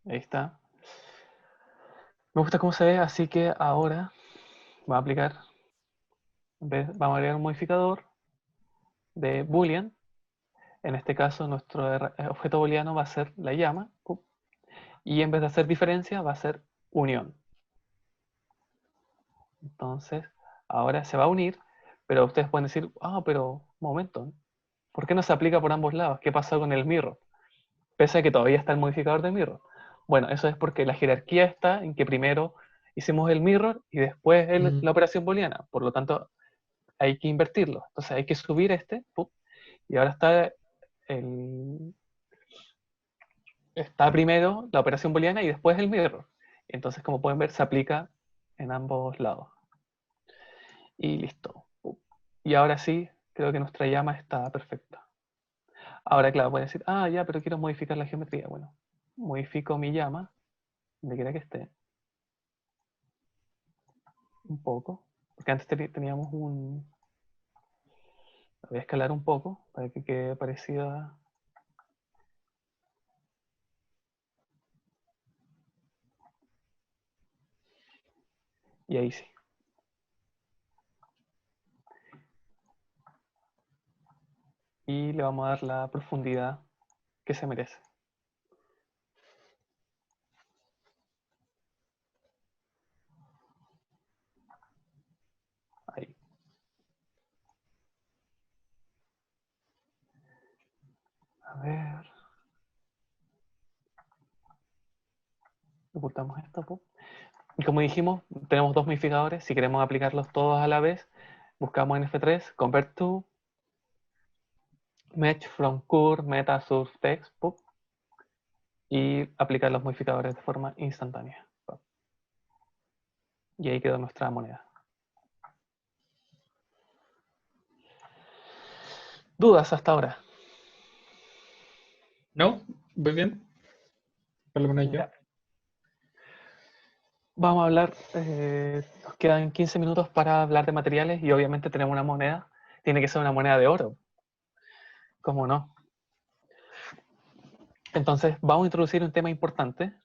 Ahí está. Me gusta cómo se ve, así que ahora va a aplicar, vamos a agregar un modificador de Boolean. En este caso, nuestro objeto booleano va a ser la llama. Y en vez de hacer diferencia, va a ser unión. Entonces, ahora se va a unir, pero ustedes pueden decir, pero un momento, ¿por qué no se aplica por ambos lados? ¿Qué pasa con el mirror? Pese a que todavía está el modificador de mirror. Bueno, eso es porque la jerarquía está en que primero hicimos el mirror y después la operación booleana. Por lo tanto, hay que invertirlo. Entonces hay que subir y ahora está primero la operación booleana y después el mirror. Entonces, como pueden ver, se aplica en ambos lados. Y listo. Y ahora sí, creo que nuestra llama está perfecta. Ahora, claro, pueden decir, ya, pero quiero modificar la geometría. Bueno, modifico mi llama, donde quiera que esté, un poco. Porque antes teníamos un... La voy a escalar un poco para que quede parecida. Y ahí sí. Y le vamos a dar la profundidad que se merece. Ahí. A ver. Ocultamos esto. Y como dijimos, tenemos dos modificadores. Si queremos aplicarlos todos a la vez, buscamos en F3, Convert to, Match from Curve, Meta, Source, Text, y aplicar los modificadores de forma instantánea. Y ahí quedó nuestra moneda. ¿Dudas hasta ahora? No, voy bien. Por lo menos yo. Ya. Vamos a hablar, nos quedan 15 minutos para hablar de materiales y obviamente tenemos una moneda. Tiene que ser una moneda de oro. ¿Cómo no? Entonces vamos a introducir un tema importante,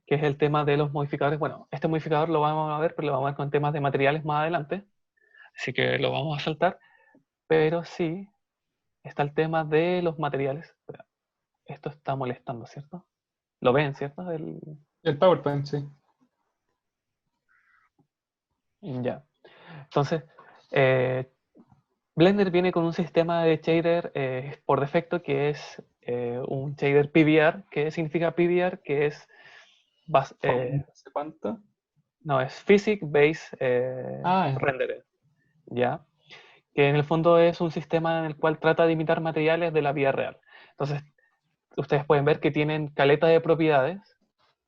que es el tema de los modificadores. Bueno, este modificador lo vamos a ver, pero lo vamos a ver con temas de materiales más adelante. Así que lo vamos a saltar. Pero sí, está el tema de los materiales. Esto está molestando, ¿cierto? ¿Lo ven, cierto? El PowerPoint, sí. Ya. Entonces, Blender viene con un sistema de shader por defecto que es un shader PBR. ¿Qué significa PBR? Que es No sé cuánto. no, es Physics Based Ya. Rendered, ¿ya? Que en el fondo es un sistema en el cual trata de imitar materiales de la vida real. Entonces, ustedes pueden ver que tienen caleta de propiedades,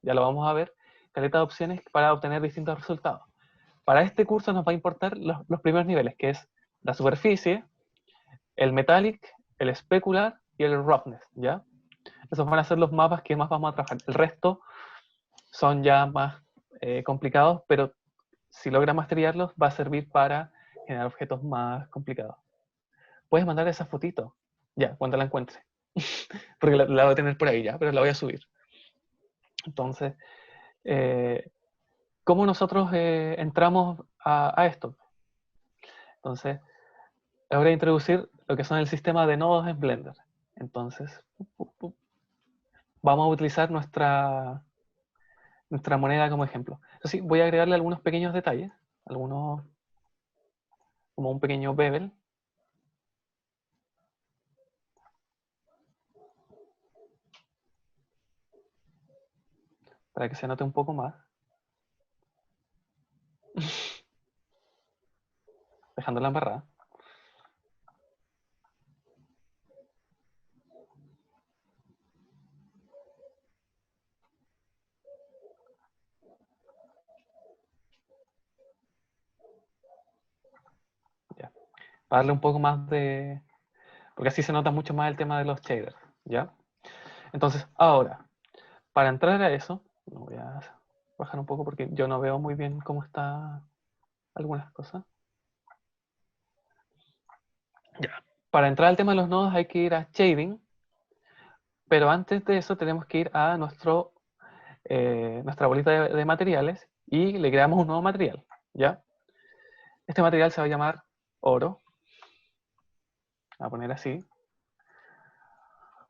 ya lo vamos a ver, caleta de opciones para obtener distintos resultados. Para este curso nos va a importar los primeros niveles, que es la superficie, el metallic, el specular y el roughness, ¿ya? Esos van a ser los mapas que más vamos a trabajar. El resto son ya más complicados, pero si logra masterizarlos va a servir para generar objetos más complicados. Puedes mandar esa fotito, ya, cuando la encuentre. Porque la voy a tener por ahí ya, pero la voy a subir. Entonces, ¿cómo nosotros entramos a esto? Entonces, ahora introducir lo que son el sistema de nodos en Blender. Entonces, vamos a utilizar nuestra moneda como ejemplo. Entonces, voy a agregarle algunos pequeños detalles, algunos, como un pequeño bevel. Para que se note un poco más. Dejando la embarrada. Ya. para darle un poco más de... Porque así se nota mucho más el tema de los shaders, ¿ya? Entonces, ahora, para entrar a eso, voy a bajar un poco porque yo no veo muy bien cómo está algunas cosas. Ya. Para entrar al tema de los nodos hay que ir a Shading, pero antes de eso tenemos que ir a nuestra bolita de materiales y le creamos un nuevo material, ¿ya? Este material se va a llamar oro. Voy a poner así.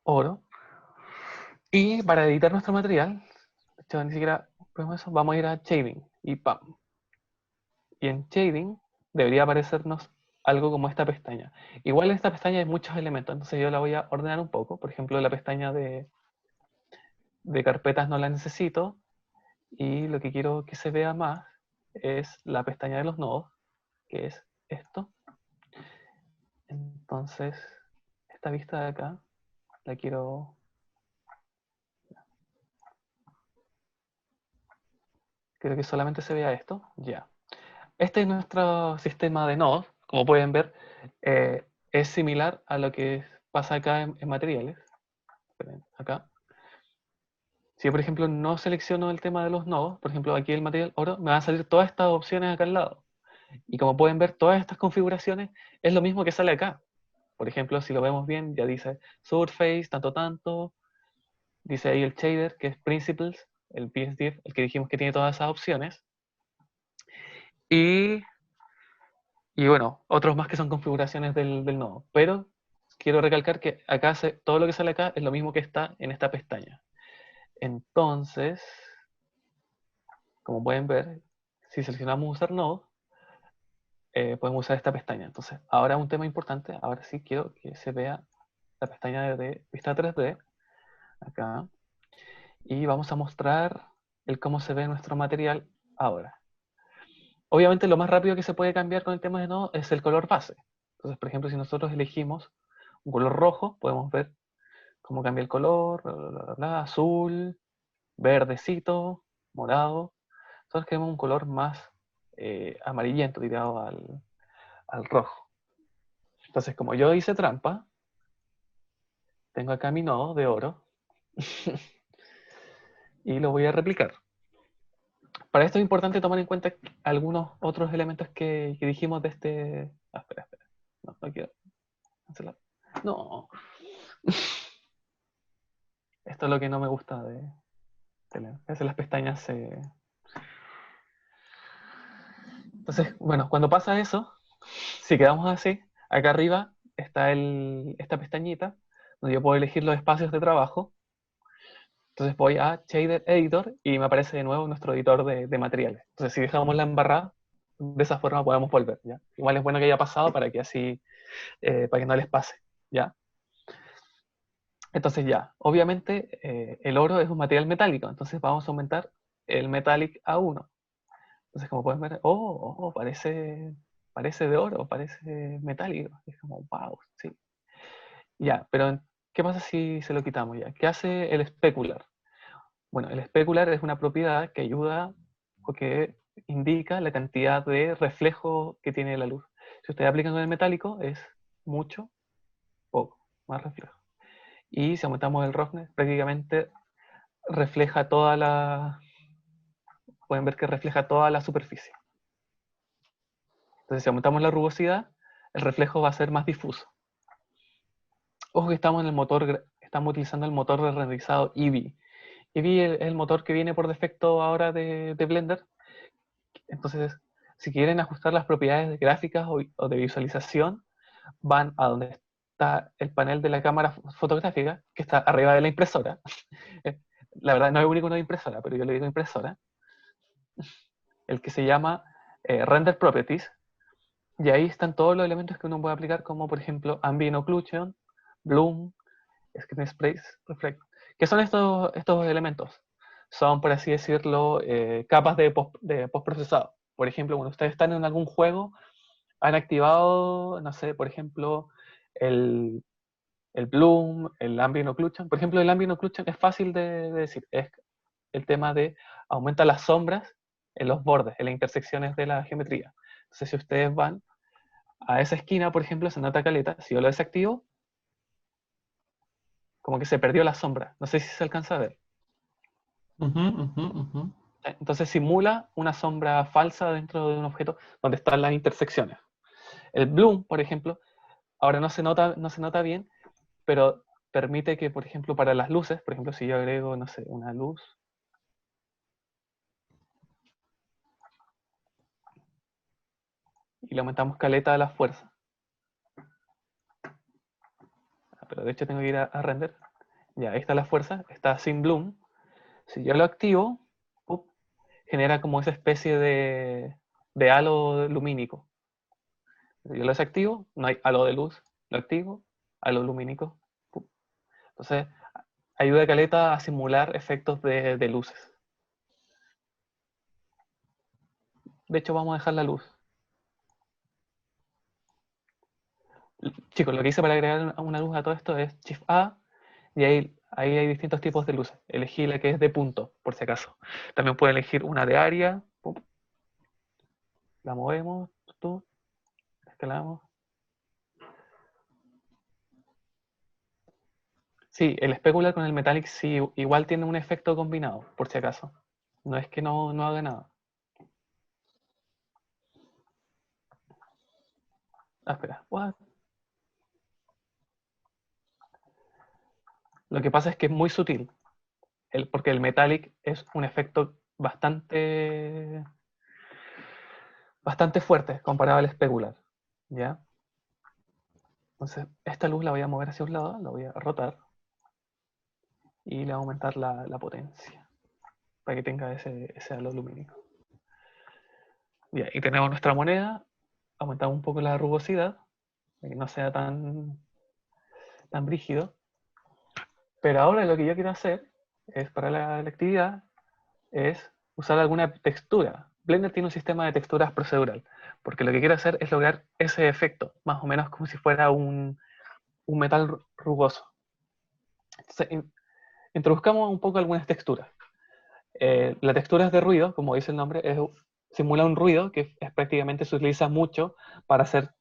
Oro. Y para editar nuestro material, de hecho, ni siquiera podemos eso, vamos a ir a Shading y ¡pam! Y en Shading debería aparecernos algo como esta pestaña. Igual en esta pestaña hay muchos elementos, entonces yo la voy a ordenar un poco. Por ejemplo, la pestaña de carpetas no la necesito, y lo que quiero que se vea más es la pestaña de los nodos, que es esto. Entonces, esta vista de acá, la quiero... Quiero que solamente se vea esto, ya. Este es nuestro sistema de nodos. Como pueden ver, es similar a lo que pasa acá en materiales. Esperen, acá. Si yo, por ejemplo, no selecciono el tema de los nodos, por ejemplo, aquí el material oro, me van a salir todas estas opciones acá al lado. Y como pueden ver, todas estas configuraciones es lo mismo que sale acá. Por ejemplo, si lo vemos bien, ya dice Surface, tanto, dice ahí el shader, que es Principles, el PSDIF, el que dijimos que tiene todas esas opciones. Y bueno, otros más que son configuraciones del nodo. Pero quiero recalcar que acá todo lo que sale acá es lo mismo que está en esta pestaña. Entonces, como pueden ver, si seleccionamos usar nodo, podemos usar esta pestaña. Entonces, ahora un tema importante, ahora sí quiero que se vea la pestaña de vista 3D, acá, y vamos a mostrar el cómo se ve nuestro material ahora. Obviamente lo más rápido que se puede cambiar con el tema de nodo es el color base. Entonces, por ejemplo, si nosotros elegimos un color rojo, podemos ver cómo cambia el color, bla, bla, bla, bla, azul, verdecito, morado. Nosotros queremos un color más amarillento, tirado al rojo. Entonces, como yo hice trampa, tengo acá mi nodo de oro y lo voy a replicar. Para esto es importante tomar en cuenta algunos otros elementos que dijimos de este... Ah, espera. No quiero cancelar. No. Esto es lo que no me gusta de leer. A veces las pestañas se... Entonces, bueno, cuando pasa eso, si quedamos así, acá arriba está esta pestañita donde yo puedo elegir los espacios de trabajo. Entonces voy a Shader Editor y me aparece de nuevo nuestro editor de materiales. Entonces si dejamos la embarrada, de esa forma podemos volver, ¿ya? Igual es bueno que haya pasado para que así, para que no les pase, ¿ya? Entonces ya, obviamente el oro es un material metálico, entonces vamos a aumentar el Metallic a 1. Entonces como pueden ver, parece de oro, parece metálico. Es como, wow, sí. Ya, pero ¿qué pasa si se lo quitamos ya? ¿Qué hace el specular? Bueno, el specular es una propiedad que ayuda o que indica la cantidad de reflejo que tiene la luz. Si ustedes aplican con el metálico, es mucho, poco, más reflejo. Y si aumentamos el roughness, prácticamente refleja pueden ver que refleja toda la superficie. Entonces, si aumentamos la rugosidad, el reflejo va a ser más difuso. Ojo que estamos utilizando el motor de renderizado Eevee. Eevee es el motor que viene por defecto ahora de Blender. Entonces, si quieren ajustar las propiedades gráficas o de visualización, van a donde está el panel de la cámara fotográfica, que está arriba de la impresora. La verdad no es único una impresora, pero yo le digo impresora. El que se llama Render Properties. Y ahí están todos los elementos que uno puede aplicar, como por ejemplo Ambient Occlusion, Bloom, Screen Space, Reflect. ¿Qué son estos elementos? Son, por así decirlo, capas de postprocesado. Por ejemplo, cuando ustedes están en algún juego, han activado, no sé, por ejemplo, el Bloom, el Ambient Occlusion. Por ejemplo, el Ambient Occlusion es fácil de decir. Es el tema de aumenta las sombras en los bordes, en las intersecciones de la geometría. Entonces, si ustedes van a esa esquina, por ejemplo, se nota caleta. Si yo lo desactivo, como que se perdió la sombra. No sé si se alcanza a ver. Entonces simula una sombra falsa dentro de un objeto donde están las intersecciones. El bloom, por ejemplo, ahora no se nota bien, pero permite que, por ejemplo, para las luces, por ejemplo, si yo agrego, no sé, una luz, y le aumentamos caleta a la fuerza. Pero de hecho tengo que ir a render. Ya, ahí está la fuerza, está sin bloom. Si yo lo activo, genera como esa especie de halo lumínico. Si yo lo desactivo, no hay halo de luz. Lo activo, halo lumínico. Entonces, ayuda a caleta a simular efectos de luces. De hecho, vamos a dejar la luz. Chicos, lo que hice para agregar una luz a todo esto es Shift A, y ahí hay distintos tipos de luces. Elegí la que es de punto, por si acaso. También puedo elegir una de área. La movemos, la escalamos. Sí, el especular con el metallic sí, igual tiene un efecto combinado, por si acaso. No es que no haga nada. Ah, espera. What? Lo que pasa es que es muy sutil, porque el metallic es un efecto bastante fuerte comparado al especular. ¿Ya? Entonces, esta luz la voy a mover hacia un lado, la voy a rotar y le voy a aumentar la potencia para que tenga ese halo lumínico. Ya, y tenemos nuestra moneda, aumentamos un poco la rugosidad para que no sea tan brígido. Pero ahora lo que yo quiero hacer es, para la actividad, es usar alguna textura. Blender tiene un sistema de texturas procedural, porque lo que quiero hacer es lograr ese efecto, más o menos como si fuera un metal rugoso. Entonces, introduzcamos un poco algunas texturas. La textura es de ruido, como dice el nombre, simula un ruido que prácticamente se utiliza mucho para hacer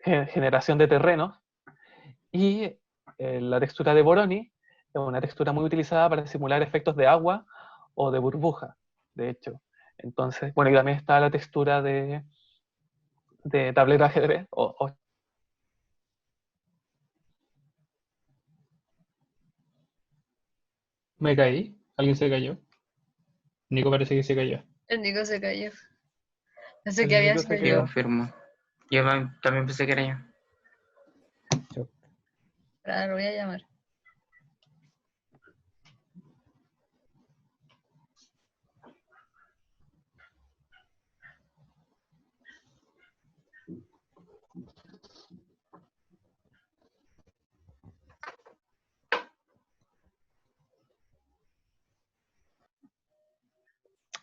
generación de terrenos. Y la textura de Voronoi es una textura muy utilizada para simular efectos de agua o de burbuja, de hecho. Entonces, bueno, y también está la textura de tablero de ajedrez. Me caí. ¿Alguien se cayó? Nico parece que se cayó. El Nico se cayó. Pensé El que había Nico se sido Sí, quedó. yo. confirmo. Yo también pensé que era yo. Ahora lo voy a llamar.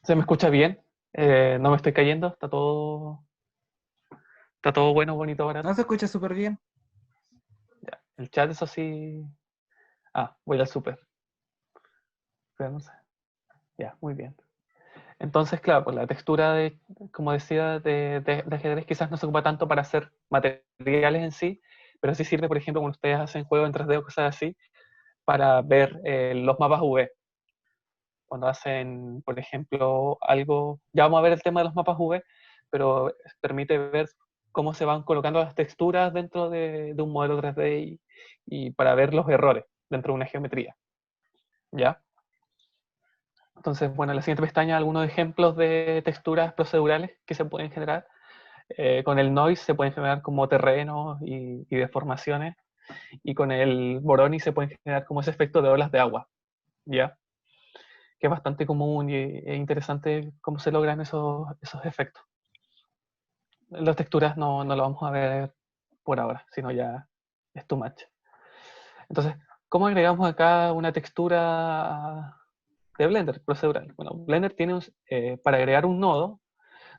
¿Se me escucha bien? No me estoy cayendo, está todo bueno, bonito, barato. No se escucha súper bien. Ya. El chat, eso sí. Ah, voy al súper. Espérense. Ya, muy bien. Entonces, claro, pues la textura como decía, de ajedrez quizás no se ocupa tanto para hacer materiales en sí, pero sí sirve, por ejemplo, cuando ustedes hacen juegos en 3D o cosas así, para ver los mapas V. Cuando hacen, por ejemplo, algo, ya vamos a ver el tema de los mapas V, pero permite ver cómo se van colocando las texturas dentro de un modelo 3D y para ver los errores dentro de una geometría. ¿Ya? Entonces, bueno, en la siguiente pestaña algunos ejemplos de texturas procedurales que se pueden generar. Con el noise se pueden generar como terrenos y deformaciones, y con el Voronoi se pueden generar como ese efecto de olas de agua, ¿ya? Que es bastante común y es interesante cómo se logran esos efectos. Las texturas no lo vamos a ver por ahora, sino ya es too much. Entonces, ¿cómo agregamos acá una textura de Blender procedural? Bueno, Blender tiene para agregar un nodo,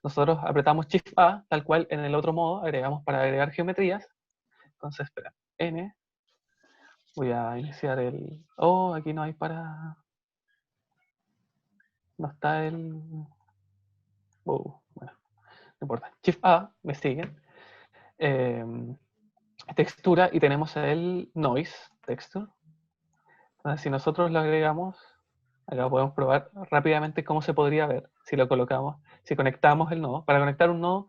nosotros apretamos Shift A, tal cual en el otro modo agregamos para agregar geometrías. Entonces, espera, N, voy a iniciar el... Oh, aquí no hay para... No está el... bueno, no importa. Shift A, me siguen. textura y tenemos el noise texture. Entonces, si nosotros lo agregamos, acá podemos probar rápidamente cómo se podría ver si lo colocamos, si conectamos el nodo. Para conectar un nodo,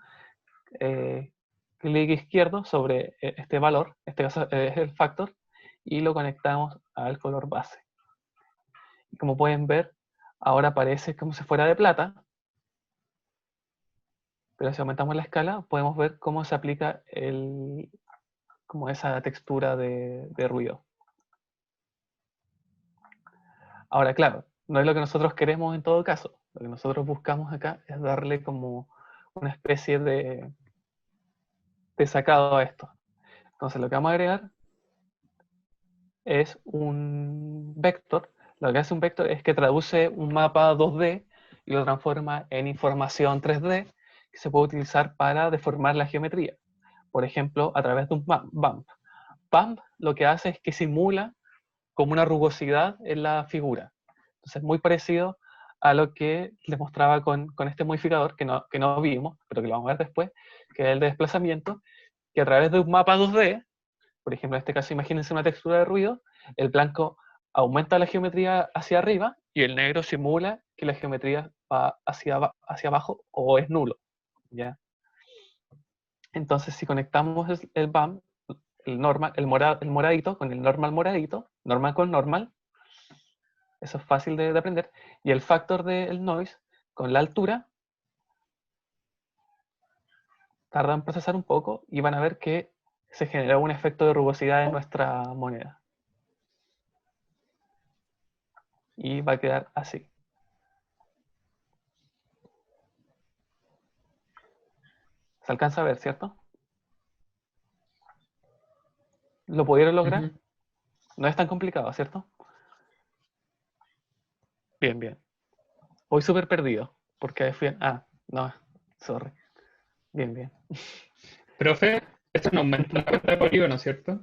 clic izquierdo sobre este valor, en este caso es el factor, y lo conectamos al color base. Y como pueden ver, ahora parece como si fuera de plata, pero si aumentamos la escala, podemos ver cómo se aplica como esa textura de ruido. Ahora, claro, no es lo que nosotros queremos en todo caso. Lo que nosotros buscamos acá es darle como una especie de sacado a esto. Entonces lo que vamos a agregar es un vector. Lo que hace un vector es que traduce un mapa 2D y lo transforma en información 3D que se puede utilizar para deformar la geometría. Por ejemplo, a través de un bump. Bump lo que hace es que simula como una rugosidad en la figura. Entonces, muy parecido a lo que les mostraba con este modificador, que no vimos, pero que lo vamos a ver después, que es el de desplazamiento, que a través de un mapa 2D, por ejemplo, en este caso imagínense una textura de ruido, el blanco aumenta la geometría hacia arriba y el negro simula que la geometría va hacia abajo o es nulo. ¿Ya? Entonces, si conectamos el BAM, el moradito con el normal moradito, normal con normal, eso es fácil de aprender, y el factor del noise con la altura, tarda en procesar un poco y van a ver que se genera un efecto de rugosidad en nuestra moneda. Y va a quedar así. Se alcanza a ver, ¿cierto? ¿Lo pudieron lograr? Ujú. No es tan complicado, ¿cierto? Bien, bien. Voy súper perdido, porque fui... no, sorry. Bien, bien. Profe, esto no aumenta la cuenta de polígono, ¿cierto?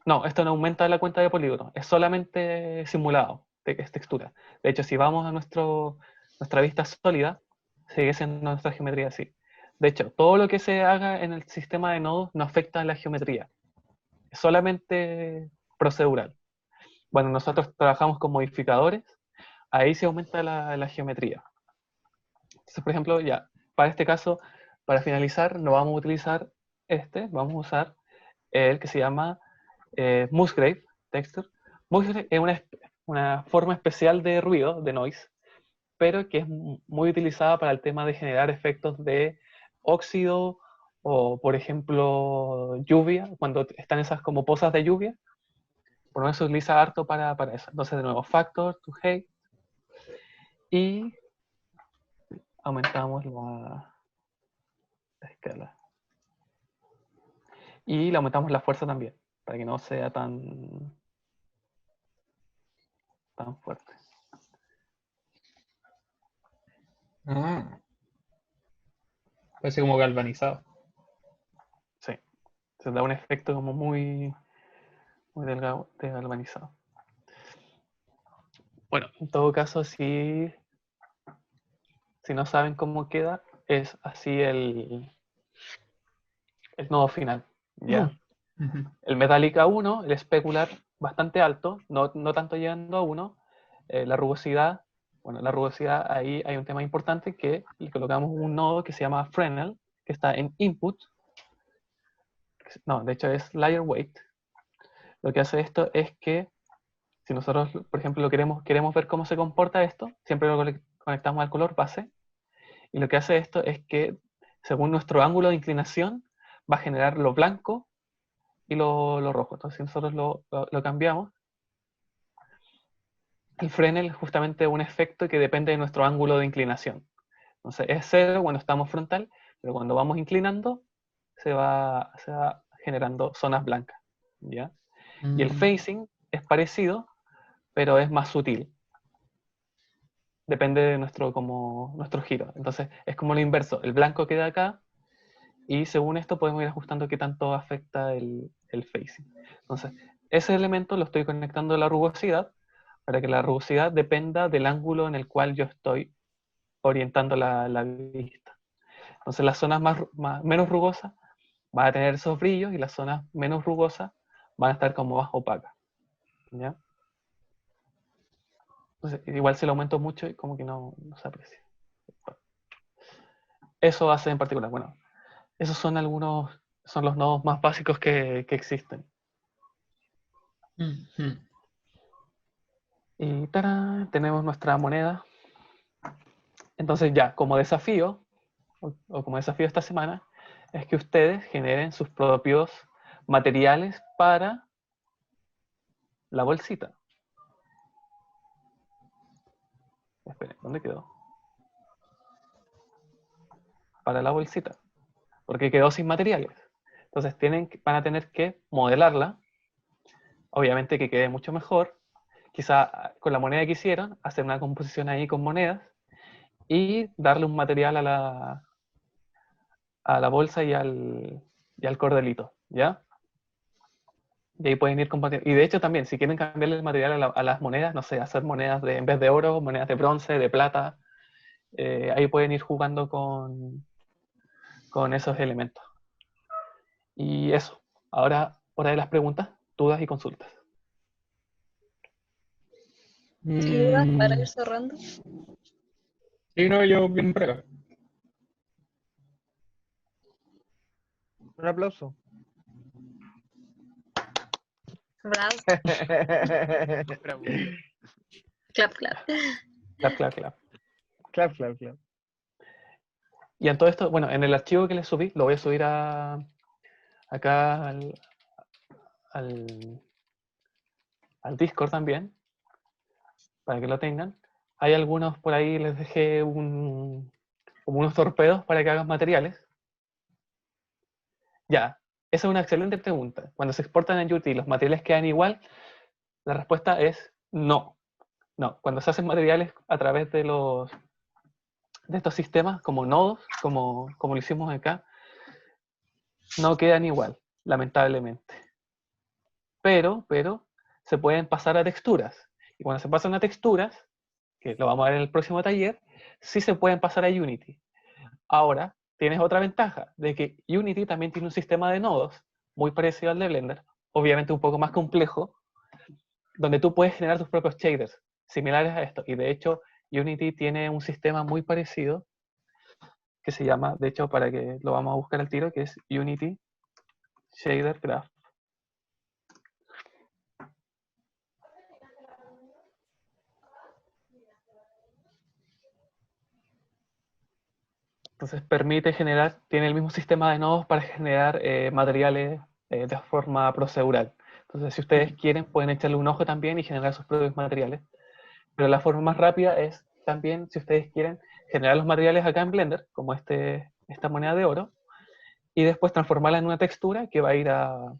No, esto no aumenta la cuenta de polígonos, es solamente simulado, es textura. De hecho, si vamos a nuestra vista sólida, sigue siendo nuestra geometría así. De hecho, todo lo que se haga en el sistema de nodos no afecta a la geometría, es solamente procedural. Bueno, nosotros trabajamos con modificadores, ahí se aumenta la geometría. Entonces, por ejemplo, ya, para este caso, para finalizar, no vamos a utilizar vamos a usar el que se llama Musgrave Texture. Musgrave es una forma especial de ruido, de noise, pero que es muy utilizada para el tema de generar efectos de óxido o, por ejemplo, lluvia, cuando están esas como pozas de lluvia. Por lo menos se utiliza harto para eso. Entonces, de nuevo, factor to height y aumentamos la escala. Y le aumentamos la fuerza también, para que no sea tan fuerte. Ah. Parece como galvanizado. Sí, se da un efecto como muy delgado, de galvanizado. Bueno, en todo caso, si no saben cómo queda, es así el nodo final. ¿Ya? Ujú. El Metallic A1, el especular bastante alto, no tanto llegando a 1. La rugosidad, bueno, la rugosidad ahí hay un tema importante que le colocamos un nodo que se llama Fresnel, que está en input. No, de hecho es layer weight. Lo que hace esto es que si nosotros, por ejemplo, queremos ver cómo se comporta esto, siempre lo conectamos al color base. Y lo que hace esto es que, según nuestro ángulo de inclinación, va a generar lo blanco y lo rojo. Entonces, si nosotros lo cambiamos, el Fresnel es justamente un efecto que depende de nuestro ángulo de inclinación. Entonces, es 0 cuando estamos frontal, pero cuando vamos inclinando, se va generando zonas blancas. ¿Ya? Y el phasing es parecido, pero es más sutil. Depende de nuestro giro. Entonces, es como lo inverso. El blanco queda acá, y según esto podemos ir ajustando qué tanto afecta el phasing. Entonces, ese elemento lo estoy conectando a la rugosidad, para que la rugosidad dependa del ángulo en el cual yo estoy orientando la vista. Entonces, las zonas menos rugosas van a tener esos brillos y las zonas menos rugosas van a estar como más opacas. ¿Ya? Entonces, igual si lo aumento mucho y como que no se aprecia. Eso hace en particular. Bueno, esos son los nodos más básicos que existen. Ujú. Y ¡tarán! Tenemos nuestra moneda. Entonces ya, como desafío, o como desafío esta semana, es que ustedes generen sus propios materiales para la bolsita. Esperen, ¿dónde quedó? Para la bolsita. Porque quedó sin materiales. Entonces van a tener que modelarla. Obviamente que quede mucho mejor. Quizá con la moneda que hicieron, hacer una composición ahí con monedas y darle un material a la bolsa y al cordelito, ¿ya? Y ahí pueden ir compartiendo. Y de hecho también, si quieren cambiarle el material a las monedas, no sé, hacer monedas en vez de oro, monedas de bronce, de plata, ahí pueden ir jugando con esos elementos. Y eso. Ahora, hora de las preguntas, dudas y consultas. ¿Sí, dudas para ir cerrando? Sí, no, yo bien por acá. Un aplauso. Bravo. Bravo. Clap, clap. Clap, clap, clap. Clap, clap, clap. Y en todo esto, bueno, en el archivo que les subí, lo voy a subir acá al Discord también, para que lo tengan. Hay algunos por ahí, les dejé como unos torpedos para que hagan materiales. Ya, esa es una excelente pregunta. Cuando se exportan en Unity, ¿los materiales quedan igual? La respuesta es no. No, cuando se hacen materiales a través de estos sistemas, como nodos, como lo hicimos acá, no quedan igual, lamentablemente. Pero se pueden pasar a texturas. Y cuando se pasan a texturas, que lo vamos a ver en el próximo taller, sí se pueden pasar a Unity. Ahora, tienes otra ventaja, de que Unity también tiene un sistema de nodos muy parecido al de Blender, obviamente un poco más complejo, donde tú puedes generar tus propios shaders, similares a esto. Y de hecho, Unity tiene un sistema muy parecido, que se llama, de hecho, para que lo vamos a buscar al tiro, que es Unity Shader Graph. Entonces permite generar, tiene el mismo sistema de nodos para generar materiales de forma procedural. Entonces si ustedes quieren pueden echarle un ojo también y generar sus propios materiales. Pero la forma más rápida es también, si ustedes quieren, generar los materiales acá en Blender, como esta moneda de oro, y después transformarla en una textura que va a ir a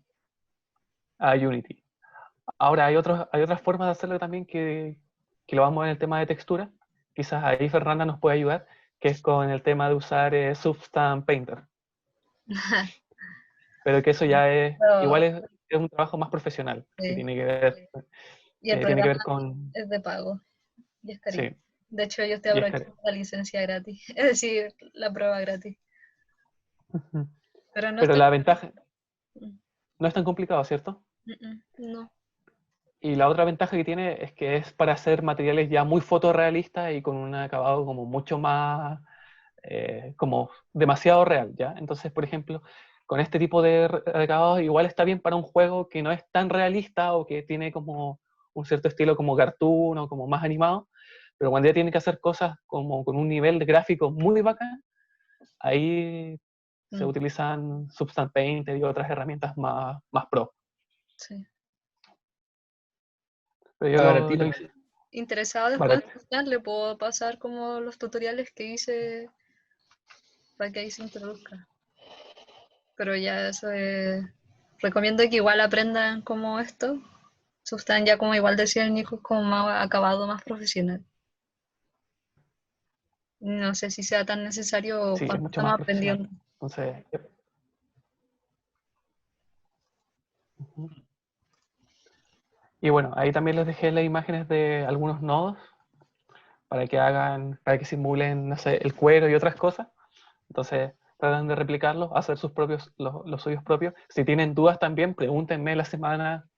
Unity. Ahora hay otras formas de hacerlo también que lo vamos a ver en el tema de textura. Quizás ahí Fernanda nos puede ayudar, que es con el tema de usar Substance Painter. Pero que eso ya igual es un trabajo más profesional, que Sí. tiene que ver, Y el tiene que ver programa con... es de pago. Y es carísimo. Sí, De hecho, yo estoy y es aprovechando la licencia gratis. Es decir, la prueba gratis. Ujú. Pero no Pero está... la ventaja no es tan complicado, ¿cierto? No. Y la otra ventaja que tiene es que es para hacer materiales ya muy fotorrealistas y con un acabado como mucho más, como demasiado real, ¿ya? Entonces, por ejemplo, con este tipo de acabados igual está bien para un juego que no es tan realista o que tiene como un cierto estilo como cartoon o como más animado, pero cuando ya tiene que hacer cosas como con un nivel de gráfico muy bacán, ahí se utilizan Substance Painter y otras herramientas más pro. Sí. Pero yo Baratito. lo hice. Interesado después, le puedo pasar como los tutoriales que hice para que ahí se introduzca. Pero ya eso es... Recomiendo que igual aprendan como esto. Substan ya como igual decía el Nico, como más acabado, más profesional. No sé si sea tan necesario Sí, es cuando mucho estamos más profesional. aprendiendo. Entonces, y bueno, ahí también les dejé las imágenes de algunos nodos para que simulen, no sé, el cuero y otras cosas. Entonces, traten de replicarlos, hacer sus propios, los suyos propios. Si tienen dudas también, pregúntenme la semana.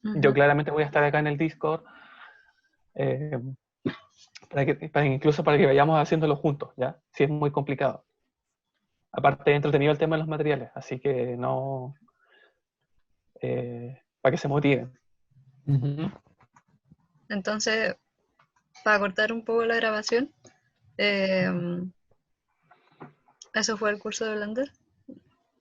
Yo claramente voy a estar acá en el Discord, incluso para que vayamos haciéndolo juntos, ¿ya? Si es muy complicado. Aparte, entretenido el tema de los materiales, así que no... para que se motiven. Ujú. Entonces, para cortar un poco la grabación, eso fue el curso de Blender.